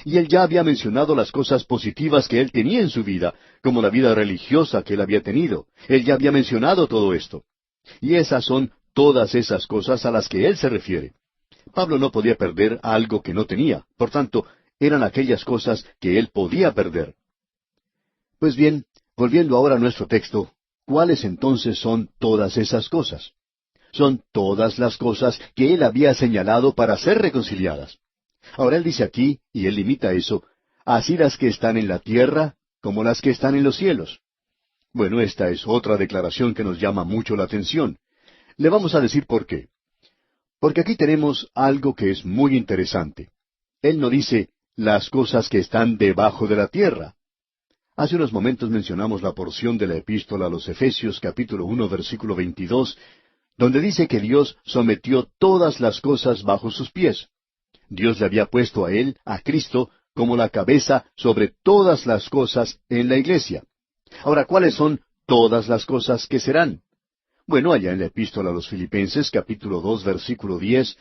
Y él ya había mencionado las cosas positivas que él tenía en su vida, como la vida religiosa que él había tenido. Él ya había mencionado todo esto. Y esas son todas esas cosas a las que él se refiere. Pablo no podía perder algo que no tenía. Por tanto, eran aquellas cosas que él podía perder. Pues bien, volviendo ahora a nuestro texto, ¿cuáles entonces son todas esas cosas? Son todas las cosas que él había señalado para ser reconciliadas. Ahora él dice aquí, y él limita eso, así las que están en la tierra como las que están en los cielos. Bueno, esta es otra declaración que nos llama mucho la atención. Le vamos a decir por qué. Porque aquí tenemos algo que es muy interesante. Él no dice las cosas que están debajo de la tierra. Hace unos momentos mencionamos la porción de la epístola a los Efesios, capítulo 1, versículo 22, donde dice que Dios sometió todas las cosas bajo sus pies. Dios le había puesto a él, a Cristo, como la cabeza sobre todas las cosas en la iglesia. Ahora, ¿cuáles son todas las cosas que serán? Bueno, allá en la epístola a los Filipenses, capítulo 2, versículo 10,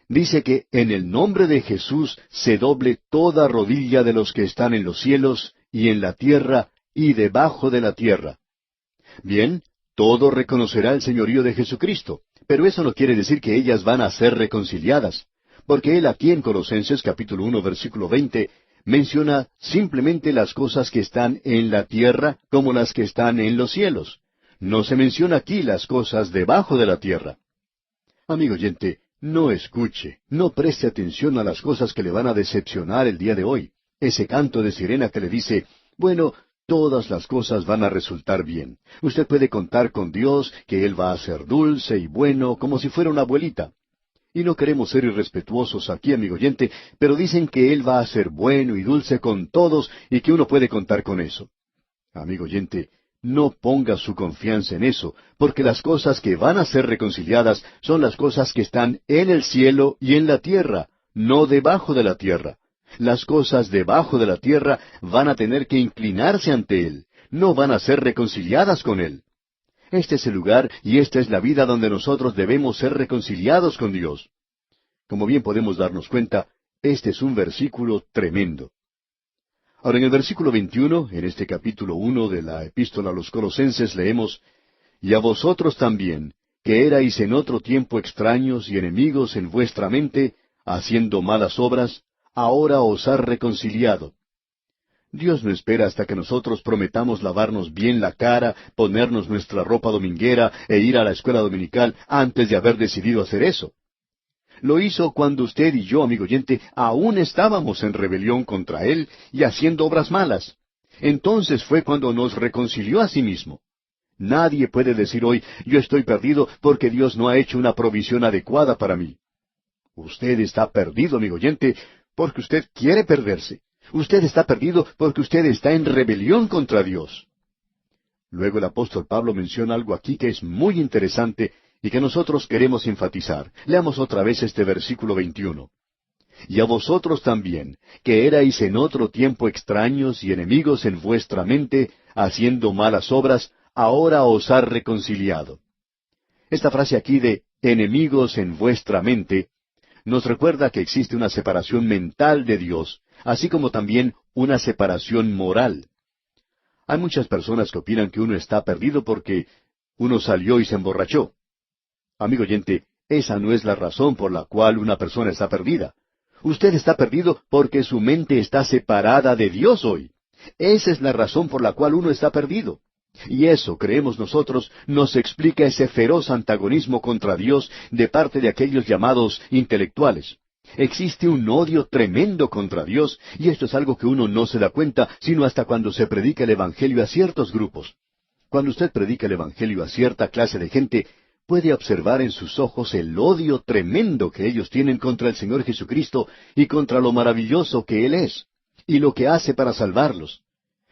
dice que en el nombre de Jesús se doble toda rodilla de los que están en los cielos y en la tierra y debajo de la tierra. Bien, todo reconocerá el señorío de Jesucristo, pero eso no quiere decir que ellas van a ser reconciliadas, porque él aquí en Colosenses capítulo 1 versículo 20 menciona simplemente las cosas que están en la tierra como las que están en los cielos. No se menciona aquí las cosas debajo de la tierra. Amigo oyente, no escuche, no preste atención a las cosas que le van a decepcionar el día de hoy. Ese canto de sirena que le dice, bueno, todas las cosas van a resultar bien. Usted puede contar con Dios, que Él va a ser dulce y bueno, como si fuera una abuelita. Y no queremos ser irrespetuosos aquí, amigo oyente, pero dicen que Él va a ser bueno y dulce con todos y que uno puede contar con eso. Amigo oyente, no ponga su confianza en eso, porque las cosas que van a ser reconciliadas son las cosas que están en el cielo y en la tierra, no debajo de la tierra. Las cosas debajo de la tierra van a tener que inclinarse ante Él, no van a ser reconciliadas con Él. Este es el lugar y esta es la vida donde nosotros debemos ser reconciliados con Dios. Como bien podemos darnos cuenta, este es un versículo tremendo. Ahora, en el versículo 21, en este capítulo 1 de la Epístola a los Colosenses, leemos, «Y a vosotros también, que erais en otro tiempo extraños y enemigos en vuestra mente, haciendo malas obras, ahora os ha reconciliado». Dios no espera hasta que nosotros prometamos lavarnos bien la cara, ponernos nuestra ropa dominguera e ir a la escuela dominical antes de haber decidido hacer eso. Lo hizo cuando usted y yo, amigo oyente, aún estábamos en rebelión contra Él y haciendo obras malas. Entonces fue cuando nos reconcilió a sí mismo. Nadie puede decir hoy, yo estoy perdido porque Dios no ha hecho una provisión adecuada para mí. Usted está perdido, amigo oyente, porque usted quiere perderse. Usted está perdido porque usted está en rebelión contra Dios. Luego el apóstol Pablo menciona algo aquí que es muy interesante y que nosotros queremos enfatizar. Leamos otra vez este versículo 21. «Y a vosotros también, que erais en otro tiempo extraños y enemigos en vuestra mente, haciendo malas obras, ahora os ha reconciliado». Esta frase aquí de enemigos en vuestra mente nos recuerda que existe una separación mental de Dios, así como también una separación moral. Hay muchas personas que opinan que uno está perdido porque uno salió y se emborrachó. Amigo oyente, esa no es la razón por la cual una persona está perdida. Usted está perdido porque su mente está separada de Dios hoy. Esa es la razón por la cual uno está perdido. Y eso, creemos nosotros, nos explica ese feroz antagonismo contra Dios de parte de aquellos llamados intelectuales. Existe un odio tremendo contra Dios, y esto es algo que uno no se da cuenta sino hasta cuando se predica el Evangelio a ciertos grupos. Cuando usted predica el Evangelio a cierta clase de gente, puede observar en sus ojos el odio tremendo que ellos tienen contra el Señor Jesucristo y contra lo maravilloso que Él es, y lo que hace para salvarlos.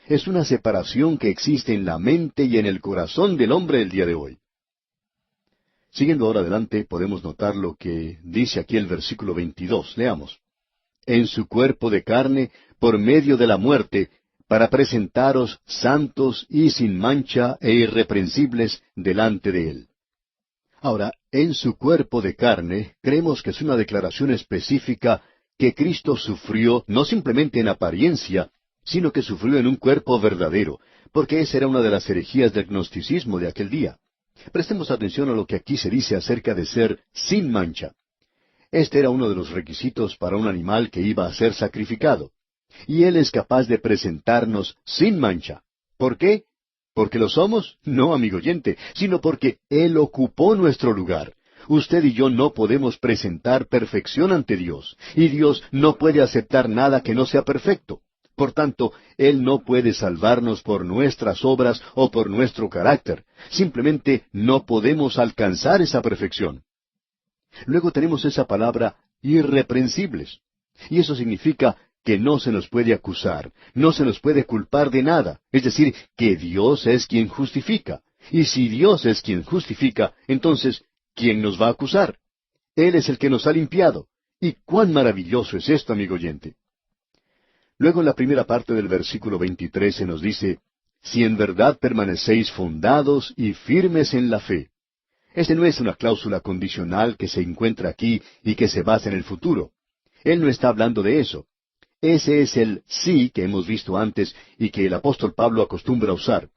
Es una separación que existe en la mente y en el corazón del hombre el día de hoy. Siguiendo ahora adelante, podemos notar lo que dice aquí el versículo 22. Leamos. «En su cuerpo de carne, por medio de la muerte, para presentaros santos y sin mancha e irreprensibles delante de Él». Ahora, en su cuerpo de carne, creemos que es una declaración específica que Cristo sufrió no simplemente en apariencia, sino que sufrió en un cuerpo verdadero, porque esa era una de las herejías del gnosticismo de aquel día. Prestemos atención a lo que aquí se dice acerca de ser sin mancha. Este era uno de los requisitos para un animal que iba a ser sacrificado. Y Él es capaz de presentarnos sin mancha. ¿Por qué? ¿Porque lo somos? No, amigo oyente, sino porque Él ocupó nuestro lugar. Usted y yo no podemos presentar perfección ante Dios, y Dios no puede aceptar nada que no sea perfecto. Por tanto, Él no puede salvarnos por nuestras obras o por nuestro carácter. Simplemente no podemos alcanzar esa perfección. Luego tenemos esa palabra irreprensibles. Y eso significa que no se nos puede acusar, no se nos puede culpar de nada. Es decir, que Dios es quien justifica. Y si Dios es quien justifica, entonces, ¿quién nos va a acusar? Él es el que nos ha limpiado. Y cuán maravilloso es esto, amigo oyente. Luego en la primera parte del versículo 23 se nos dice, «Si en verdad permanecéis fundados y firmes en la fe». Este no es una cláusula condicional que se encuentra aquí y que se basa en el futuro. Él no está hablando de eso. Ese es el sí que hemos visto antes y que el apóstol Pablo acostumbra usar.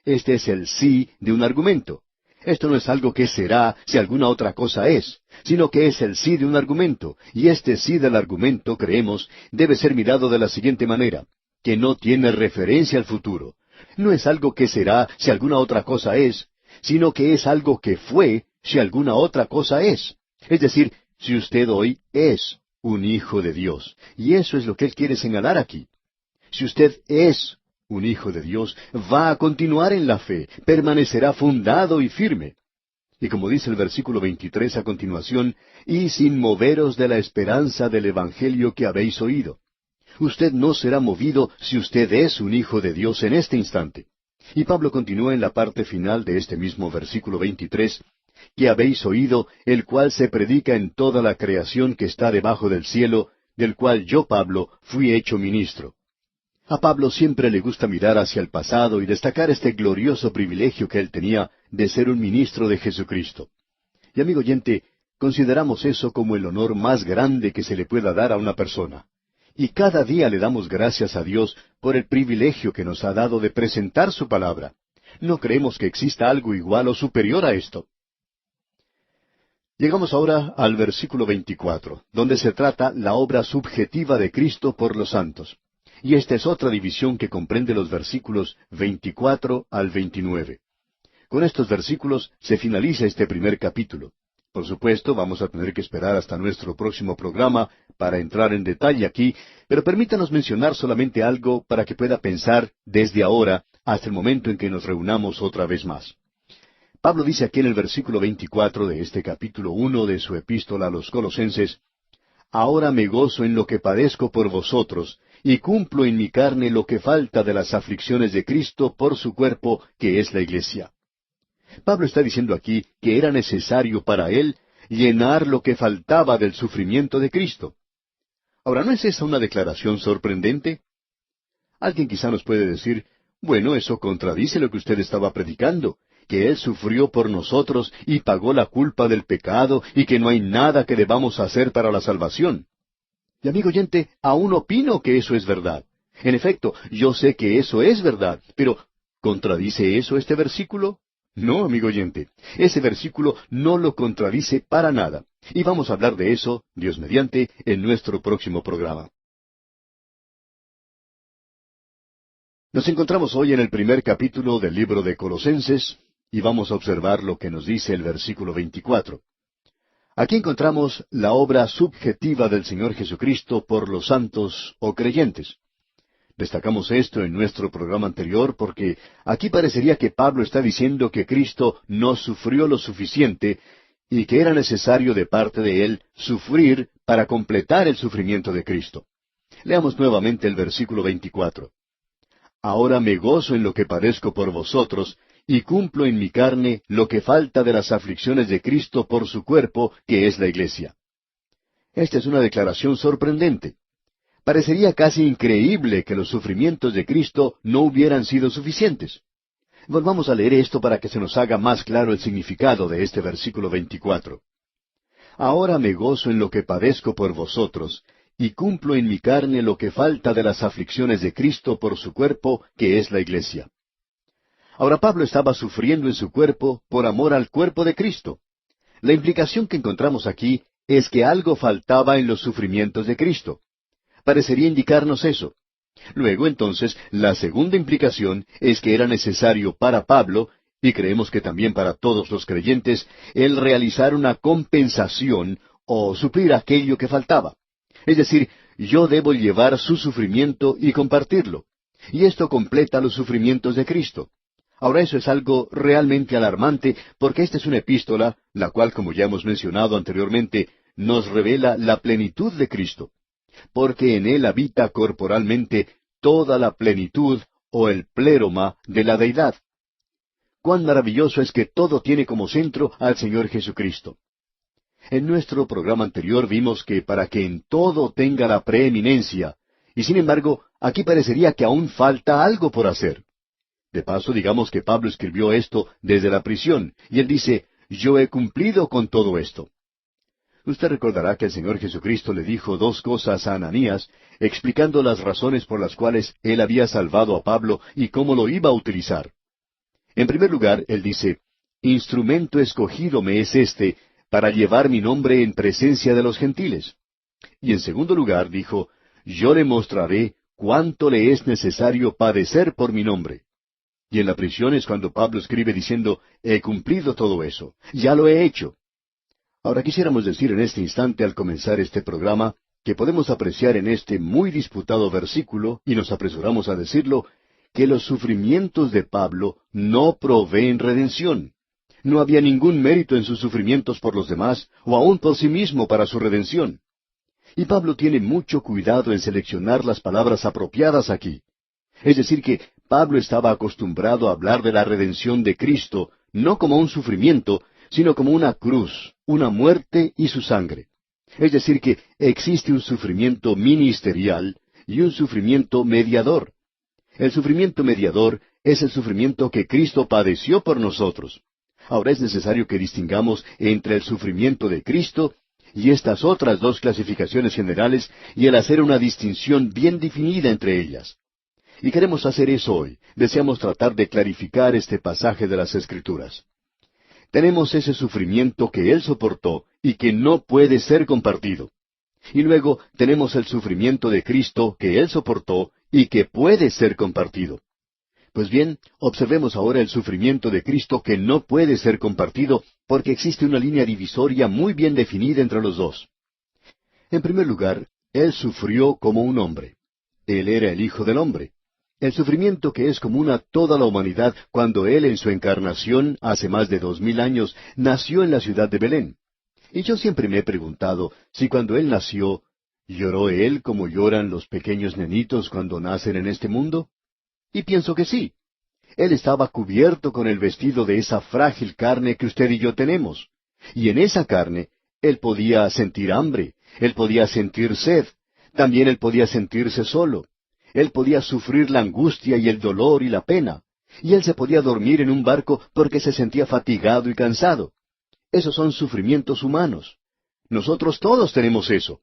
Este es el sí de un argumento. Esto no es algo que será si alguna otra cosa es, sino que es el sí de un argumento, y este sí del argumento, creemos, debe ser mirado de la siguiente manera, que no tiene referencia al futuro. No es algo que será si alguna otra cosa es, sino que es algo que fue si alguna otra cosa es. Es decir, si usted hoy es un hijo de Dios, y eso es lo que Él quiere señalar aquí. Si usted es un hijo de Dios, va a continuar en la fe, permanecerá fundado y firme. Y como dice el versículo 23 a continuación, y sin moveros de la esperanza del Evangelio que habéis oído. Usted no será movido si usted es un hijo de Dios en este instante. Y Pablo continúa en la parte final de este mismo versículo 23, que habéis oído, el cual se predica en toda la creación que está debajo del cielo, del cual yo, Pablo, fui hecho ministro. A Pablo siempre le gusta mirar hacia el pasado y destacar este glorioso privilegio que él tenía de ser un ministro de Jesucristo. Y amigo oyente, consideramos eso como el honor más grande que se le pueda dar a una persona. Y cada día le damos gracias a Dios por el privilegio que nos ha dado de presentar su palabra. No creemos que exista algo igual o superior a esto. Llegamos ahora al versículo 24, donde se trata la obra subjetiva de Cristo por los santos. Y esta es otra división que comprende los versículos 24 al 29. Con estos versículos se finaliza este primer capítulo. Por supuesto, vamos a tener que esperar hasta nuestro próximo programa para entrar en detalle aquí, pero permítanos mencionar solamente algo para que pueda pensar desde ahora hasta el momento en que nos reunamos otra vez más. Pablo dice aquí en el versículo 24 de este capítulo 1 de su epístola a los Colosenses, «Ahora me gozo en lo que padezco por vosotros, y cumplo en mi carne lo que falta de las aflicciones de Cristo por su cuerpo, que es la Iglesia». Pablo está diciendo aquí que era necesario para él llenar lo que faltaba del sufrimiento de Cristo. Ahora, ¿no es esa una declaración sorprendente? Alguien quizá nos puede decir, bueno, eso contradice lo que usted estaba predicando, que Él sufrió por nosotros y pagó la culpa del pecado y que no hay nada que debamos hacer para la salvación. Y amigo oyente, aún opino que eso es verdad. En efecto, yo sé que eso es verdad, pero ¿contradice eso este versículo? No, amigo oyente, ese versículo no lo contradice para nada. Y vamos a hablar de eso, Dios mediante, en nuestro próximo programa. Nos encontramos hoy en el primer capítulo del libro de Colosenses, y vamos a observar lo que nos dice el versículo 24. Aquí encontramos la obra subjetiva del Señor Jesucristo por los santos o creyentes. Destacamos esto en nuestro programa anterior porque aquí parecería que Pablo está diciendo que Cristo no sufrió lo suficiente y que era necesario de parte de Él sufrir para completar el sufrimiento de Cristo. Leamos nuevamente el versículo 24. «Ahora me gozo en lo que padezco por vosotros, y cumplo en mi carne lo que falta de las aflicciones de Cristo por su cuerpo, que es la Iglesia». Esta es una declaración sorprendente. Parecería casi increíble que los sufrimientos de Cristo no hubieran sido suficientes. Volvamos a leer esto para que se nos haga más claro el significado de este versículo 24. «Ahora me gozo en lo que padezco por vosotros, y cumplo en mi carne lo que falta de las aflicciones de Cristo por su cuerpo, que es la Iglesia». Ahora Pablo estaba sufriendo en su cuerpo por amor al cuerpo de Cristo. La implicación que encontramos aquí es que algo faltaba en los sufrimientos de Cristo. Parecería indicarnos eso. Luego, entonces, la segunda implicación es que era necesario para Pablo, y creemos que también para todos los creyentes, el realizar una compensación o suplir aquello que faltaba. Es decir, yo debo llevar su sufrimiento y compartirlo. Y esto completa los sufrimientos de Cristo. Ahora eso es algo realmente alarmante, porque esta es una epístola, la cual, como ya hemos mencionado anteriormente, nos revela la plenitud de Cristo. Porque en Él habita corporalmente toda la plenitud o el pléroma de la deidad. Cuán maravilloso es que todo tiene como centro al Señor Jesucristo. En nuestro programa anterior vimos que para que en todo tenga la preeminencia, y sin embargo, aquí parecería que aún falta algo por hacer. De paso, digamos que Pablo escribió esto desde la prisión, y él dice, yo he cumplido con todo esto. Usted recordará que el Señor Jesucristo le dijo dos cosas a Ananías, explicando las razones por las cuales él había salvado a Pablo y cómo lo iba a utilizar. En primer lugar, él dice, instrumento escogido me es este, para llevar mi nombre en presencia de los gentiles. Y en segundo lugar, dijo, yo le mostraré cuánto le es necesario padecer por mi nombre. Y en la prisión es cuando Pablo escribe diciendo, he cumplido todo eso, ya lo he hecho. Ahora quisiéramos decir en este instante al comenzar este programa, que podemos apreciar en este muy disputado versículo, y nos apresuramos a decirlo, que los sufrimientos de Pablo no proveen redención. No había ningún mérito en sus sufrimientos por los demás, o aun por sí mismo para su redención. Y Pablo tiene mucho cuidado en seleccionar las palabras apropiadas aquí. Es decir, que Pablo estaba acostumbrado a hablar de la redención de Cristo, no como un sufrimiento, sino como una cruz, una muerte y su sangre. Es decir, que existe un sufrimiento ministerial y un sufrimiento mediador. El sufrimiento mediador es el sufrimiento que Cristo padeció por nosotros. Ahora es necesario que distingamos entre el sufrimiento de Cristo y estas otras dos clasificaciones generales y el hacer una distinción bien definida entre ellas. Y queremos hacer eso hoy. Deseamos tratar de clarificar este pasaje de las Escrituras. Tenemos ese sufrimiento que Él soportó y que no puede ser compartido. Y luego tenemos el sufrimiento de Cristo que Él soportó y que puede ser compartido. Pues bien, observemos ahora el sufrimiento de Cristo que no puede ser compartido porque existe una línea divisoria muy bien definida entre los dos. En primer lugar, Él sufrió como un hombre. Él era el Hijo del Hombre. El sufrimiento que es común a toda la humanidad cuando Él en su encarnación, hace más de 2000 años, nació en la ciudad de Belén. Y yo siempre me he preguntado si cuando Él nació, ¿lloró Él como lloran los pequeños nenitos cuando nacen en este mundo? Y pienso que sí. Él estaba cubierto con el vestido de esa frágil carne que usted y yo tenemos. Y en esa carne, Él podía sentir hambre, Él podía sentir sed, también Él podía sentirse solo. Él podía sufrir la angustia y el dolor y la pena. Y Él se podía dormir en un barco porque se sentía fatigado y cansado. Esos son sufrimientos humanos. Nosotros todos tenemos eso.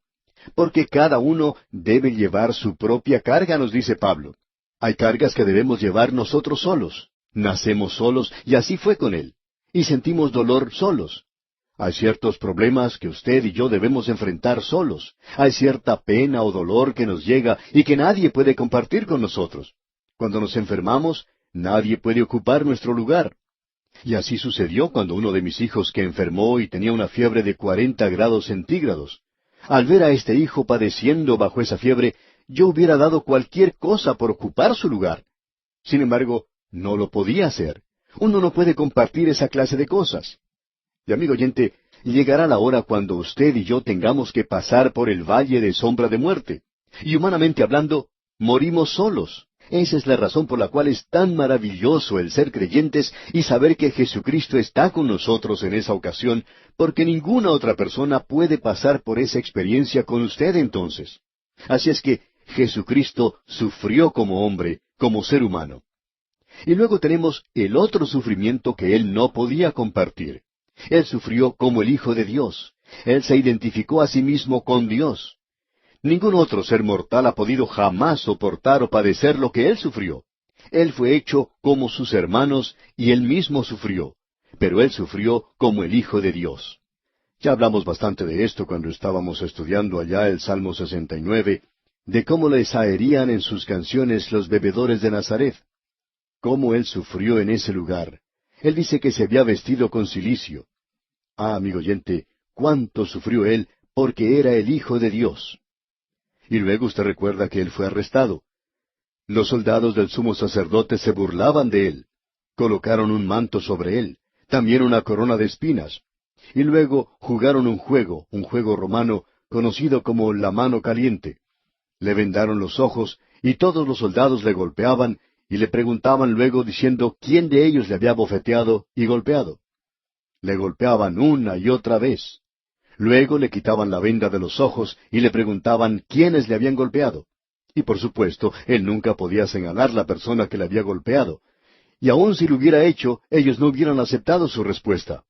Porque cada uno debe llevar su propia carga, nos dice Pablo. Hay cargas que debemos llevar nosotros solos. Nacemos solos y así fue con Él. Y sentimos dolor solos. Hay ciertos problemas que usted y yo debemos enfrentar solos. Hay cierta pena o dolor que nos llega y que nadie puede compartir con nosotros. Cuando nos enfermamos, nadie puede ocupar nuestro lugar. Y así sucedió cuando uno de mis hijos que enfermó y tenía una fiebre de 40 grados centígrados. Al ver a este hijo padeciendo bajo esa fiebre, yo hubiera dado cualquier cosa por ocupar su lugar. Sin embargo, no lo podía hacer. Uno no puede compartir esa clase de cosas. Y amigo oyente, llegará la hora cuando usted y yo tengamos que pasar por el valle de sombra de muerte. Y humanamente hablando, morimos solos. Esa es la razón por la cual es tan maravilloso el ser creyentes y saber que Jesucristo está con nosotros en esa ocasión, porque ninguna otra persona puede pasar por esa experiencia con usted entonces. Así es que Jesucristo sufrió como hombre, como ser humano. Y luego tenemos el otro sufrimiento que Él no podía compartir. Él sufrió como el Hijo de Dios. Él se identificó a sí mismo con Dios. Ningún otro ser mortal ha podido jamás soportar o padecer lo que Él sufrió. Él fue hecho como sus hermanos y Él mismo sufrió. Pero Él sufrió como el Hijo de Dios. Ya hablamos bastante de esto cuando estábamos estudiando allá el Salmo 69, de cómo les aherían en sus canciones los bebedores de Nazaret. Cómo Él sufrió en ese lugar. Él dice que se había vestido con cilicio. Ah, amigo oyente, cuánto sufrió Él porque era el Hijo de Dios. Y luego usted recuerda que Él fue arrestado. Los soldados del sumo sacerdote se burlaban de Él. Colocaron un manto sobre Él, también una corona de espinas. Y luego jugaron un juego romano, conocido como la mano caliente. Le vendaron los ojos, y todos los soldados le golpeaban, y le preguntaban luego diciendo quién de ellos le había bofeteado y golpeado. Le golpeaban una y otra vez. Luego le quitaban la venda de los ojos y le preguntaban quiénes le habían golpeado. Y por supuesto, él nunca podía señalar la persona que le había golpeado. Y aun si lo hubiera hecho, ellos no hubieran aceptado su respuesta.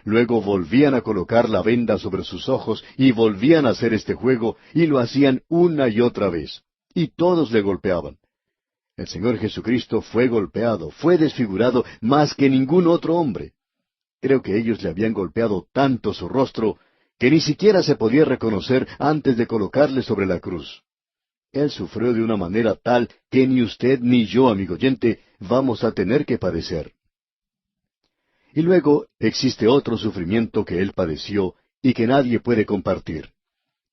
Luego volvían a colocar la venda sobre sus ojos y volvían a hacer este juego y lo hacían una y otra vez. Y todos le golpeaban. El Señor Jesucristo fue golpeado, fue desfigurado más que ningún otro hombre. Creo que ellos le habían golpeado tanto su rostro que ni siquiera se podía reconocer antes de colocarle sobre la cruz. Él sufrió de una manera tal que ni usted ni yo, amigo oyente, vamos a tener que padecer. Y luego existe otro sufrimiento que Él padeció y que nadie puede compartir.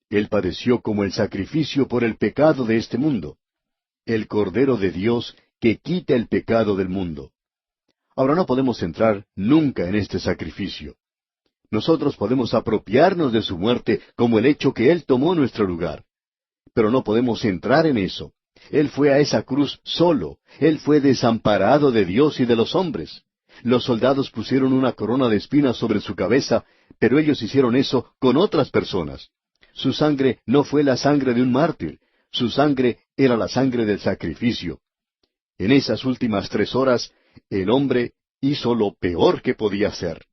Él padeció como el sacrificio por el pecado de este mundo. El Cordero de Dios que quita el pecado del mundo. Ahora no podemos entrar nunca en este sacrificio. Nosotros podemos apropiarnos de su muerte como el hecho que Él tomó nuestro lugar. Pero no podemos entrar en eso. Él fue a esa cruz solo. Él fue desamparado de Dios y de los hombres. Los soldados pusieron una corona de espinas sobre su cabeza, pero ellos hicieron eso con otras personas. Su sangre no fue la sangre de un mártir. Su sangre era la sangre del sacrificio. En esas últimas 3 horas, el hombre hizo lo peor que podía hacer.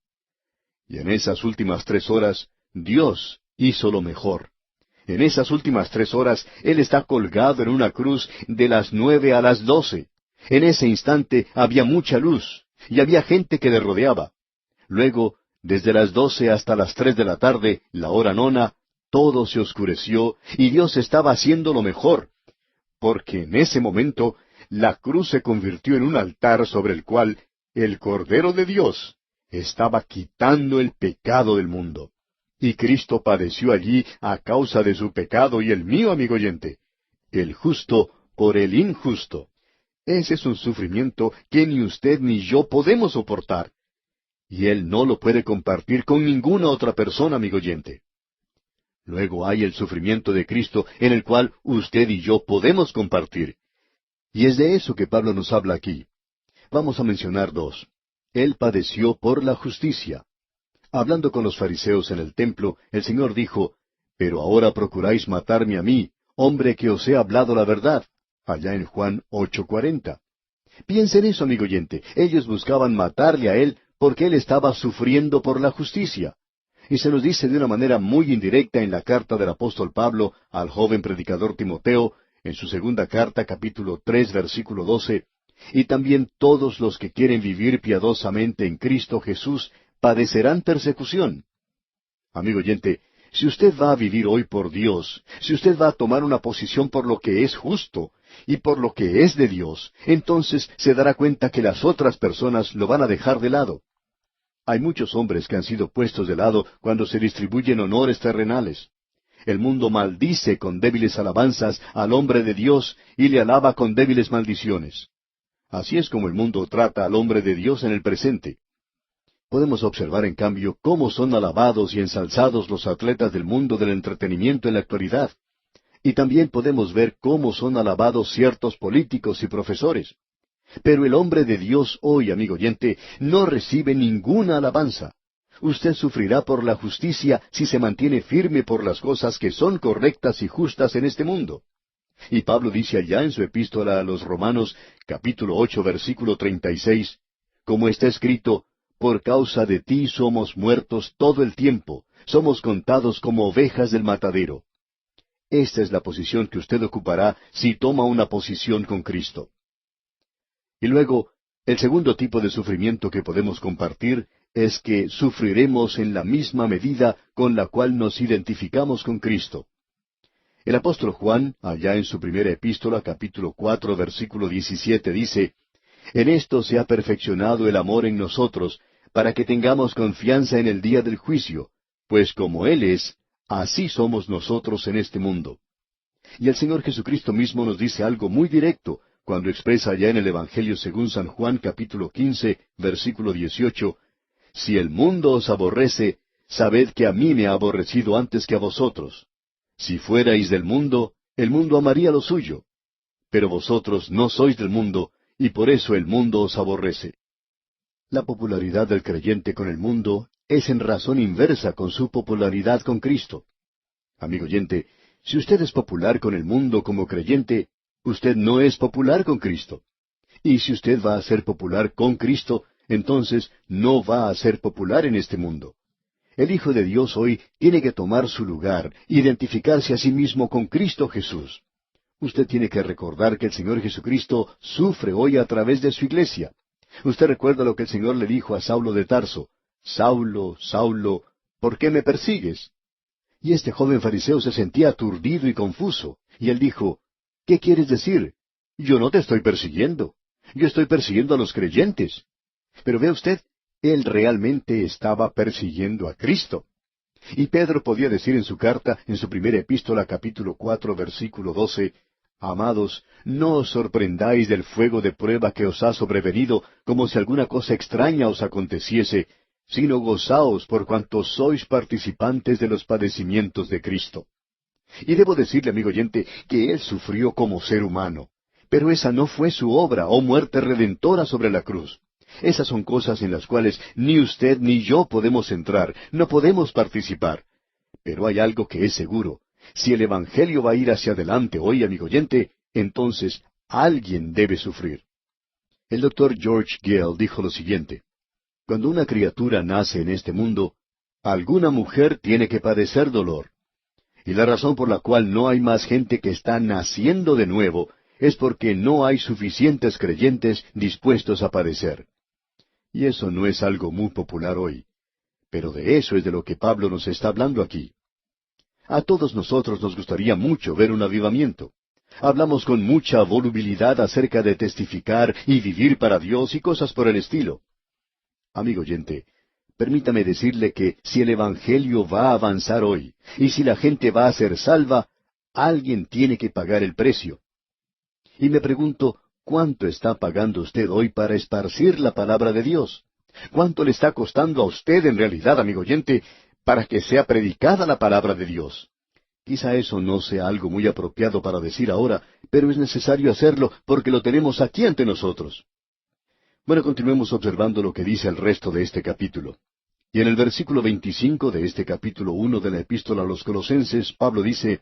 Y en esas últimas 3 horas, Dios hizo lo mejor. En esas últimas 3 horas, Él está colgado en una cruz de las 9 a las 12. En ese instante había mucha luz, y había gente que le rodeaba. Luego, desde las 12 hasta las 3 de la tarde, la hora nona, todo se oscureció, y Dios estaba haciendo lo mejor, porque en ese momento la cruz se convirtió en un altar sobre el cual el Cordero de Dios estaba quitando el pecado del mundo. Y Cristo padeció allí a causa de su pecado y el mío, amigo oyente. El justo por el injusto. Ese es un sufrimiento que ni usted ni yo podemos soportar. Y Él no lo puede compartir con ninguna otra persona, amigo oyente. Luego hay el sufrimiento de Cristo en el cual usted y yo podemos compartir. Y es de eso que Pablo nos habla aquí. Vamos a mencionar 2. Él padeció por la justicia. Hablando con los fariseos en el templo, el Señor dijo, «Pero ahora procuráis matarme a mí, hombre que os he hablado la verdad», allá en Juan 8:40. Piensen eso, amigo oyente. Ellos buscaban matarle a Él porque Él estaba sufriendo por la justicia. Y se nos dice de una manera muy indirecta en la carta del apóstol Pablo al joven predicador Timoteo, en su 2ª carta, capítulo 3, versículo 12, «Y también todos los que quieren vivir piadosamente en Cristo Jesús padecerán persecución». Amigo oyente, si usted va a vivir hoy por Dios, si usted va a tomar una posición por lo que es justo y por lo que es de Dios, entonces se dará cuenta que las otras personas lo van a dejar de lado. Hay muchos hombres que han sido puestos de lado cuando se distribuyen honores terrenales. El mundo maldice con débiles alabanzas al hombre de Dios y le alaba con débiles maldiciones. Así es como el mundo trata al hombre de Dios en el presente. Podemos observar, en cambio, cómo son alabados y ensalzados los atletas del mundo del entretenimiento en la actualidad. Y también podemos ver cómo son alabados ciertos políticos y profesores. Pero el hombre de Dios hoy, amigo oyente, no recibe ninguna alabanza. Usted sufrirá por la justicia si se mantiene firme por las cosas que son correctas y justas en este mundo. Y Pablo dice allá en su epístola a los Romanos, capítulo 8, versículo 36, como está escrito, «Por causa de ti somos muertos todo el tiempo, somos contados como ovejas del matadero». Esta es la posición que usted ocupará si toma una posición con Cristo. Y luego, el segundo tipo de sufrimiento que podemos compartir es que sufriremos en la misma medida con la cual nos identificamos con Cristo. El apóstol Juan, allá en su 1ª epístola, capítulo 4, versículo 17, dice, «En esto se ha perfeccionado el amor en nosotros, para que tengamos confianza en el día del juicio, pues como Él es, así somos nosotros en este mundo». Y el Señor Jesucristo mismo nos dice algo muy directo, cuando expresa allá en el Evangelio según San Juan, capítulo 15, versículo 18, «Si el mundo os aborrece, sabed que a mí me ha aborrecido antes que a vosotros. Si fuerais del mundo, el mundo amaría lo suyo. Pero vosotros no sois del mundo, y por eso el mundo os aborrece». La popularidad del creyente con el mundo es en razón inversa con su popularidad con Cristo. Amigo oyente, si usted es popular con el mundo como creyente, usted no es popular con Cristo. Y si usted va a ser popular con Cristo, entonces no va a ser popular en este mundo. El Hijo de Dios hoy tiene que tomar su lugar, identificarse a sí mismo con Cristo Jesús. Usted tiene que recordar que el Señor Jesucristo sufre hoy a través de su iglesia. Usted recuerda lo que el Señor le dijo a Saulo de Tarso, «Saulo, Saulo, ¿por qué me persigues?». Y este joven fariseo se sentía aturdido y confuso, y él dijo, «¿Qué quieres decir? Yo no te estoy persiguiendo. Yo estoy persiguiendo a los creyentes». Pero ve usted, él realmente estaba persiguiendo a Cristo. Y Pedro podía decir en su carta, en su 1ª epístola, capítulo 4, versículo 12, Amados, no os sorprendáis del fuego de prueba que os ha sobrevenido, como si alguna cosa extraña os aconteciese, sino gozaos por cuanto sois participantes de los padecimientos de Cristo. Y debo decirle, amigo oyente, que Él sufrió como ser humano. Pero esa no fue su obra o muerte redentora sobre la cruz. Esas son cosas en las cuales ni usted ni yo podemos entrar, no podemos participar. Pero hay algo que es seguro. Si el Evangelio va a ir hacia adelante hoy, amigo oyente, entonces alguien debe sufrir. El doctor George Gale dijo lo siguiente: cuando una criatura nace en este mundo, alguna mujer tiene que padecer dolor. Y la razón por la cual no hay más gente que está naciendo de nuevo es porque no hay suficientes creyentes dispuestos a padecer. Y eso no es algo muy popular hoy. Pero de eso es de lo que Pablo nos está hablando aquí. A todos nosotros nos gustaría mucho ver un avivamiento. Hablamos con mucha volubilidad acerca de testificar y vivir para Dios y cosas por el estilo. Amigo oyente, permítame decirle que si el Evangelio va a avanzar hoy, y si la gente va a ser salva, alguien tiene que pagar el precio. Y me pregunto, ¿cuánto está pagando usted hoy para esparcir la palabra de Dios? ¿Cuánto le está costando a usted en realidad, amigo oyente, para que sea predicada la palabra de Dios? Quizá eso no sea algo muy apropiado para decir ahora, pero es necesario hacerlo porque lo tenemos aquí ante nosotros. Bueno, continuemos observando lo que dice el resto de este capítulo. Y en el versículo 25 de este capítulo 1 de la Epístola a los Colosenses, Pablo dice: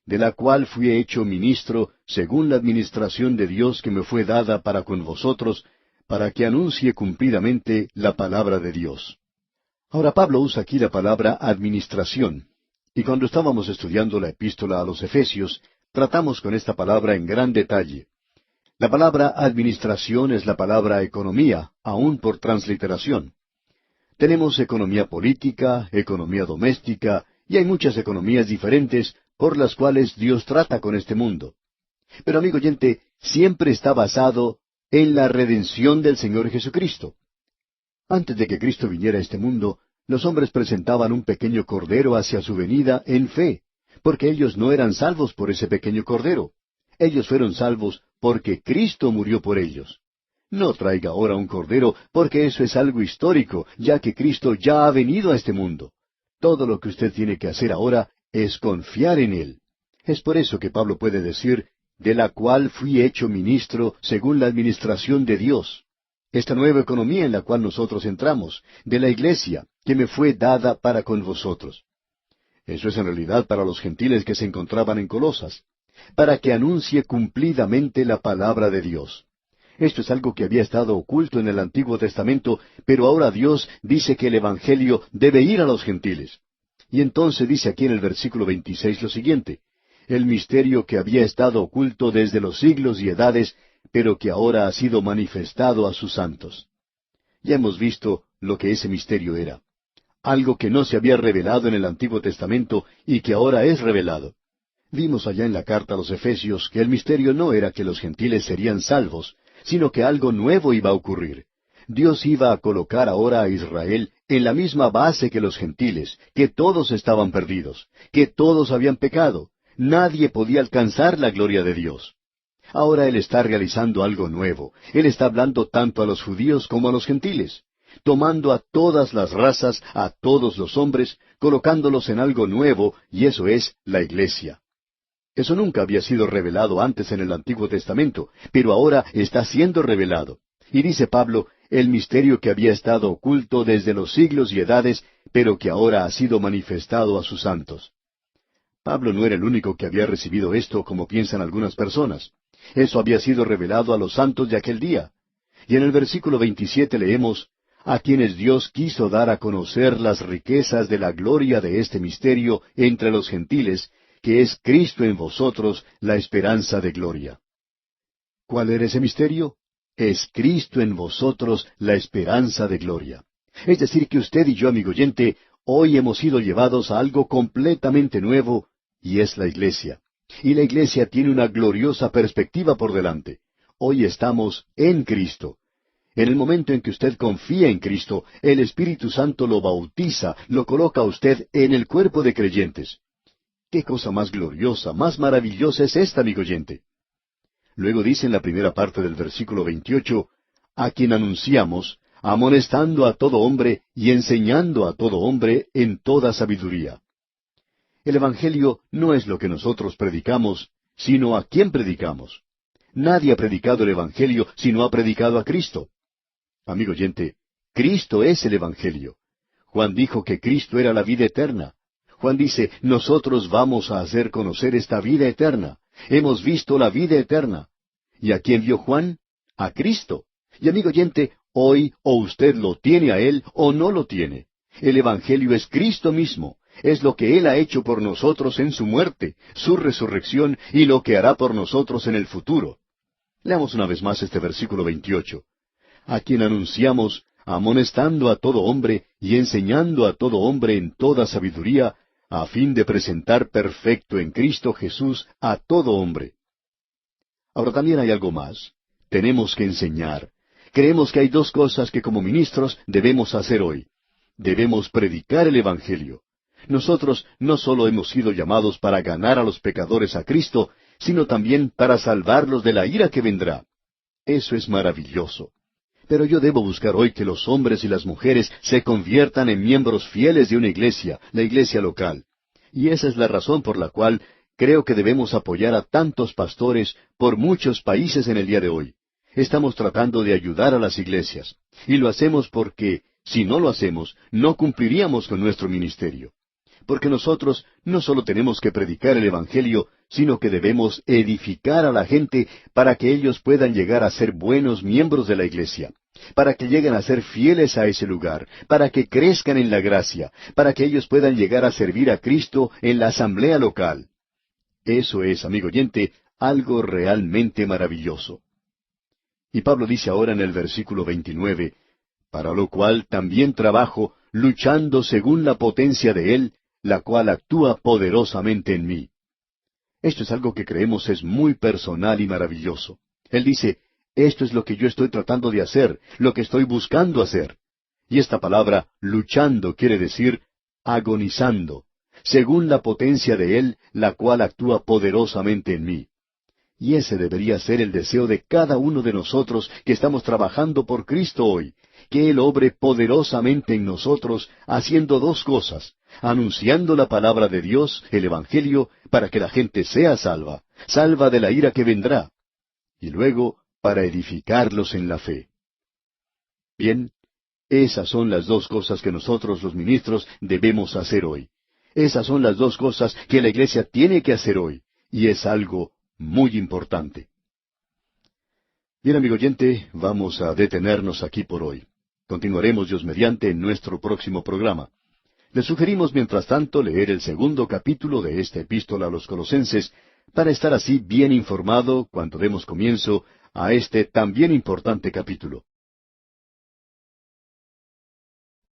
de la cual fui hecho ministro según la administración de Dios que me fue dada para con vosotros, para que anuncie cumplidamente la palabra de Dios. Ahora Pablo usa aquí la palabra administración, y cuando estábamos estudiando la Epístola a los Efesios, tratamos con esta palabra en gran detalle. La palabra administración es la palabra economía, aún por transliteración. Tenemos economía política, economía doméstica, y hay muchas economías diferentes por las cuales Dios trata con este mundo. Pero amigo oyente, siempre está basado en la redención del Señor Jesucristo. Antes de que Cristo viniera a este mundo, los hombres presentaban un pequeño cordero hacia su venida en fe, porque ellos no eran salvos por ese pequeño cordero. Ellos fueron salvos porque Cristo murió por ellos. No traiga ahora un cordero, porque eso es algo histórico, ya que Cristo ya ha venido a este mundo. Todo lo que usted tiene que hacer ahora es confiar en Él. Es por eso que Pablo puede decir, de la cual fui hecho ministro según la administración de Dios. Esta nueva economía en la cual nosotros entramos, de la iglesia, que me fue dada para con vosotros. Eso es en realidad para los gentiles que se encontraban en Colosas, para que anuncie cumplidamente la palabra de Dios. Esto es algo que había estado oculto en el Antiguo Testamento, pero ahora Dios dice que el Evangelio debe ir a los gentiles. Y entonces dice aquí en el versículo 26 lo siguiente: el misterio que había estado oculto desde los siglos y edades, pero que ahora ha sido manifestado a sus santos. Ya hemos visto lo que ese misterio era. Algo que no se había revelado en el Antiguo Testamento y que ahora es revelado. Vimos allá en la carta a los Efesios que el misterio no era que los gentiles serían salvos, sino que algo nuevo iba a ocurrir. Dios iba a colocar ahora a Israel en la misma base que los gentiles, que todos estaban perdidos, que todos habían pecado. Nadie podía alcanzar la gloria de Dios. Ahora Él está realizando algo nuevo. Él está hablando tanto a los judíos como a los gentiles, tomando a todas las razas, a todos los hombres, colocándolos en algo nuevo, y eso es la iglesia. Eso nunca había sido revelado antes en el Antiguo Testamento, pero ahora está siendo revelado. Y dice Pablo, el misterio que había estado oculto desde los siglos y edades, pero que ahora ha sido manifestado a sus santos. Pablo no era el único que había recibido esto como piensan algunas personas. Eso había sido revelado a los santos de aquel día. Y en el versículo 27 leemos, a quienes Dios quiso dar a conocer las riquezas de la gloria de este misterio entre los gentiles, que es Cristo en vosotros, la esperanza de gloria. ¿Cuál era ese misterio? Es Cristo en vosotros, la esperanza de gloria. Es decir, que usted y yo, amigo oyente, hoy hemos sido llevados a algo completamente nuevo, y es la iglesia. Y la iglesia tiene una gloriosa perspectiva por delante. Hoy estamos en Cristo. En el momento en que usted confía en Cristo, el Espíritu Santo lo bautiza, lo coloca a usted en el cuerpo de creyentes. ¿Qué cosa más gloriosa, más maravillosa es esta, amigo oyente? Luego dice en la primera parte del versículo 28, a quien anunciamos, amonestando a todo hombre y enseñando a todo hombre en toda sabiduría. El Evangelio no es lo que nosotros predicamos, sino a quién predicamos. Nadie ha predicado el Evangelio si no ha predicado a Cristo. Amigo oyente, Cristo es el Evangelio. Juan dijo que Cristo era la vida eterna. Juan dice, nosotros vamos a hacer conocer esta vida eterna. Hemos visto la vida eterna. ¿Y a quién vio Juan? A Cristo. Y amigo oyente, hoy o usted lo tiene a Él o no lo tiene. El Evangelio es Cristo mismo. Es lo que Él ha hecho por nosotros en su muerte, su resurrección y lo que hará por nosotros en el futuro. Leamos una vez más este versículo 28. A quien anunciamos, amonestando a todo hombre y enseñando a todo hombre en toda sabiduría, a fin de presentar perfecto en Cristo Jesús a todo hombre. Ahora también hay algo más. Tenemos que enseñar. Creemos que hay dos cosas que como ministros debemos hacer hoy. Debemos predicar el Evangelio. Nosotros no solo hemos sido llamados para ganar a los pecadores a Cristo, sino también para salvarlos de la ira que vendrá. Eso es maravilloso. Pero yo debo buscar hoy que los hombres y las mujeres se conviertan en miembros fieles de una iglesia, la iglesia local. Y esa es la razón por la cual creo que debemos apoyar a tantos pastores por muchos países en el día de hoy. Estamos tratando de ayudar a las iglesias. Y lo hacemos porque, si no lo hacemos, no cumpliríamos con nuestro ministerio. Porque nosotros no solo tenemos que predicar el Evangelio, sino que debemos edificar a la gente para que ellos puedan llegar a ser buenos miembros de la iglesia, para que lleguen a ser fieles a ese lugar, para que crezcan en la gracia, para que ellos puedan llegar a servir a Cristo en la asamblea local. Eso es, amigo oyente, algo realmente maravilloso. Y Pablo dice ahora en el versículo 29, para lo cual también trabajo, luchando según la potencia de Él, la cual actúa poderosamente en mí. Esto es algo que creemos es muy personal y maravilloso. Él dice, esto es lo que yo estoy tratando de hacer, lo que estoy buscando hacer. Y esta palabra, luchando, quiere decir agonizando, según la potencia de Él, la cual actúa poderosamente en mí. Y ese debería ser el deseo de cada uno de nosotros que estamos trabajando por Cristo hoy, que Él obre poderosamente en nosotros, haciendo dos cosas: anunciando la palabra de Dios, el Evangelio, para que la gente sea salva, salva de la ira que vendrá, y luego para edificarlos en la fe. Bien, esas son las dos cosas que nosotros los ministros debemos hacer hoy. Esas son las dos cosas que la iglesia tiene que hacer hoy, y es algo muy importante. Bien, amigo oyente, vamos a detenernos aquí por hoy. Continuaremos, Dios mediante, en nuestro próximo programa. Le sugerimos, mientras tanto, leer el segundo capítulo de esta epístola a los Colosenses, para estar así bien informado cuando demos comienzo a este tan bien importante capítulo.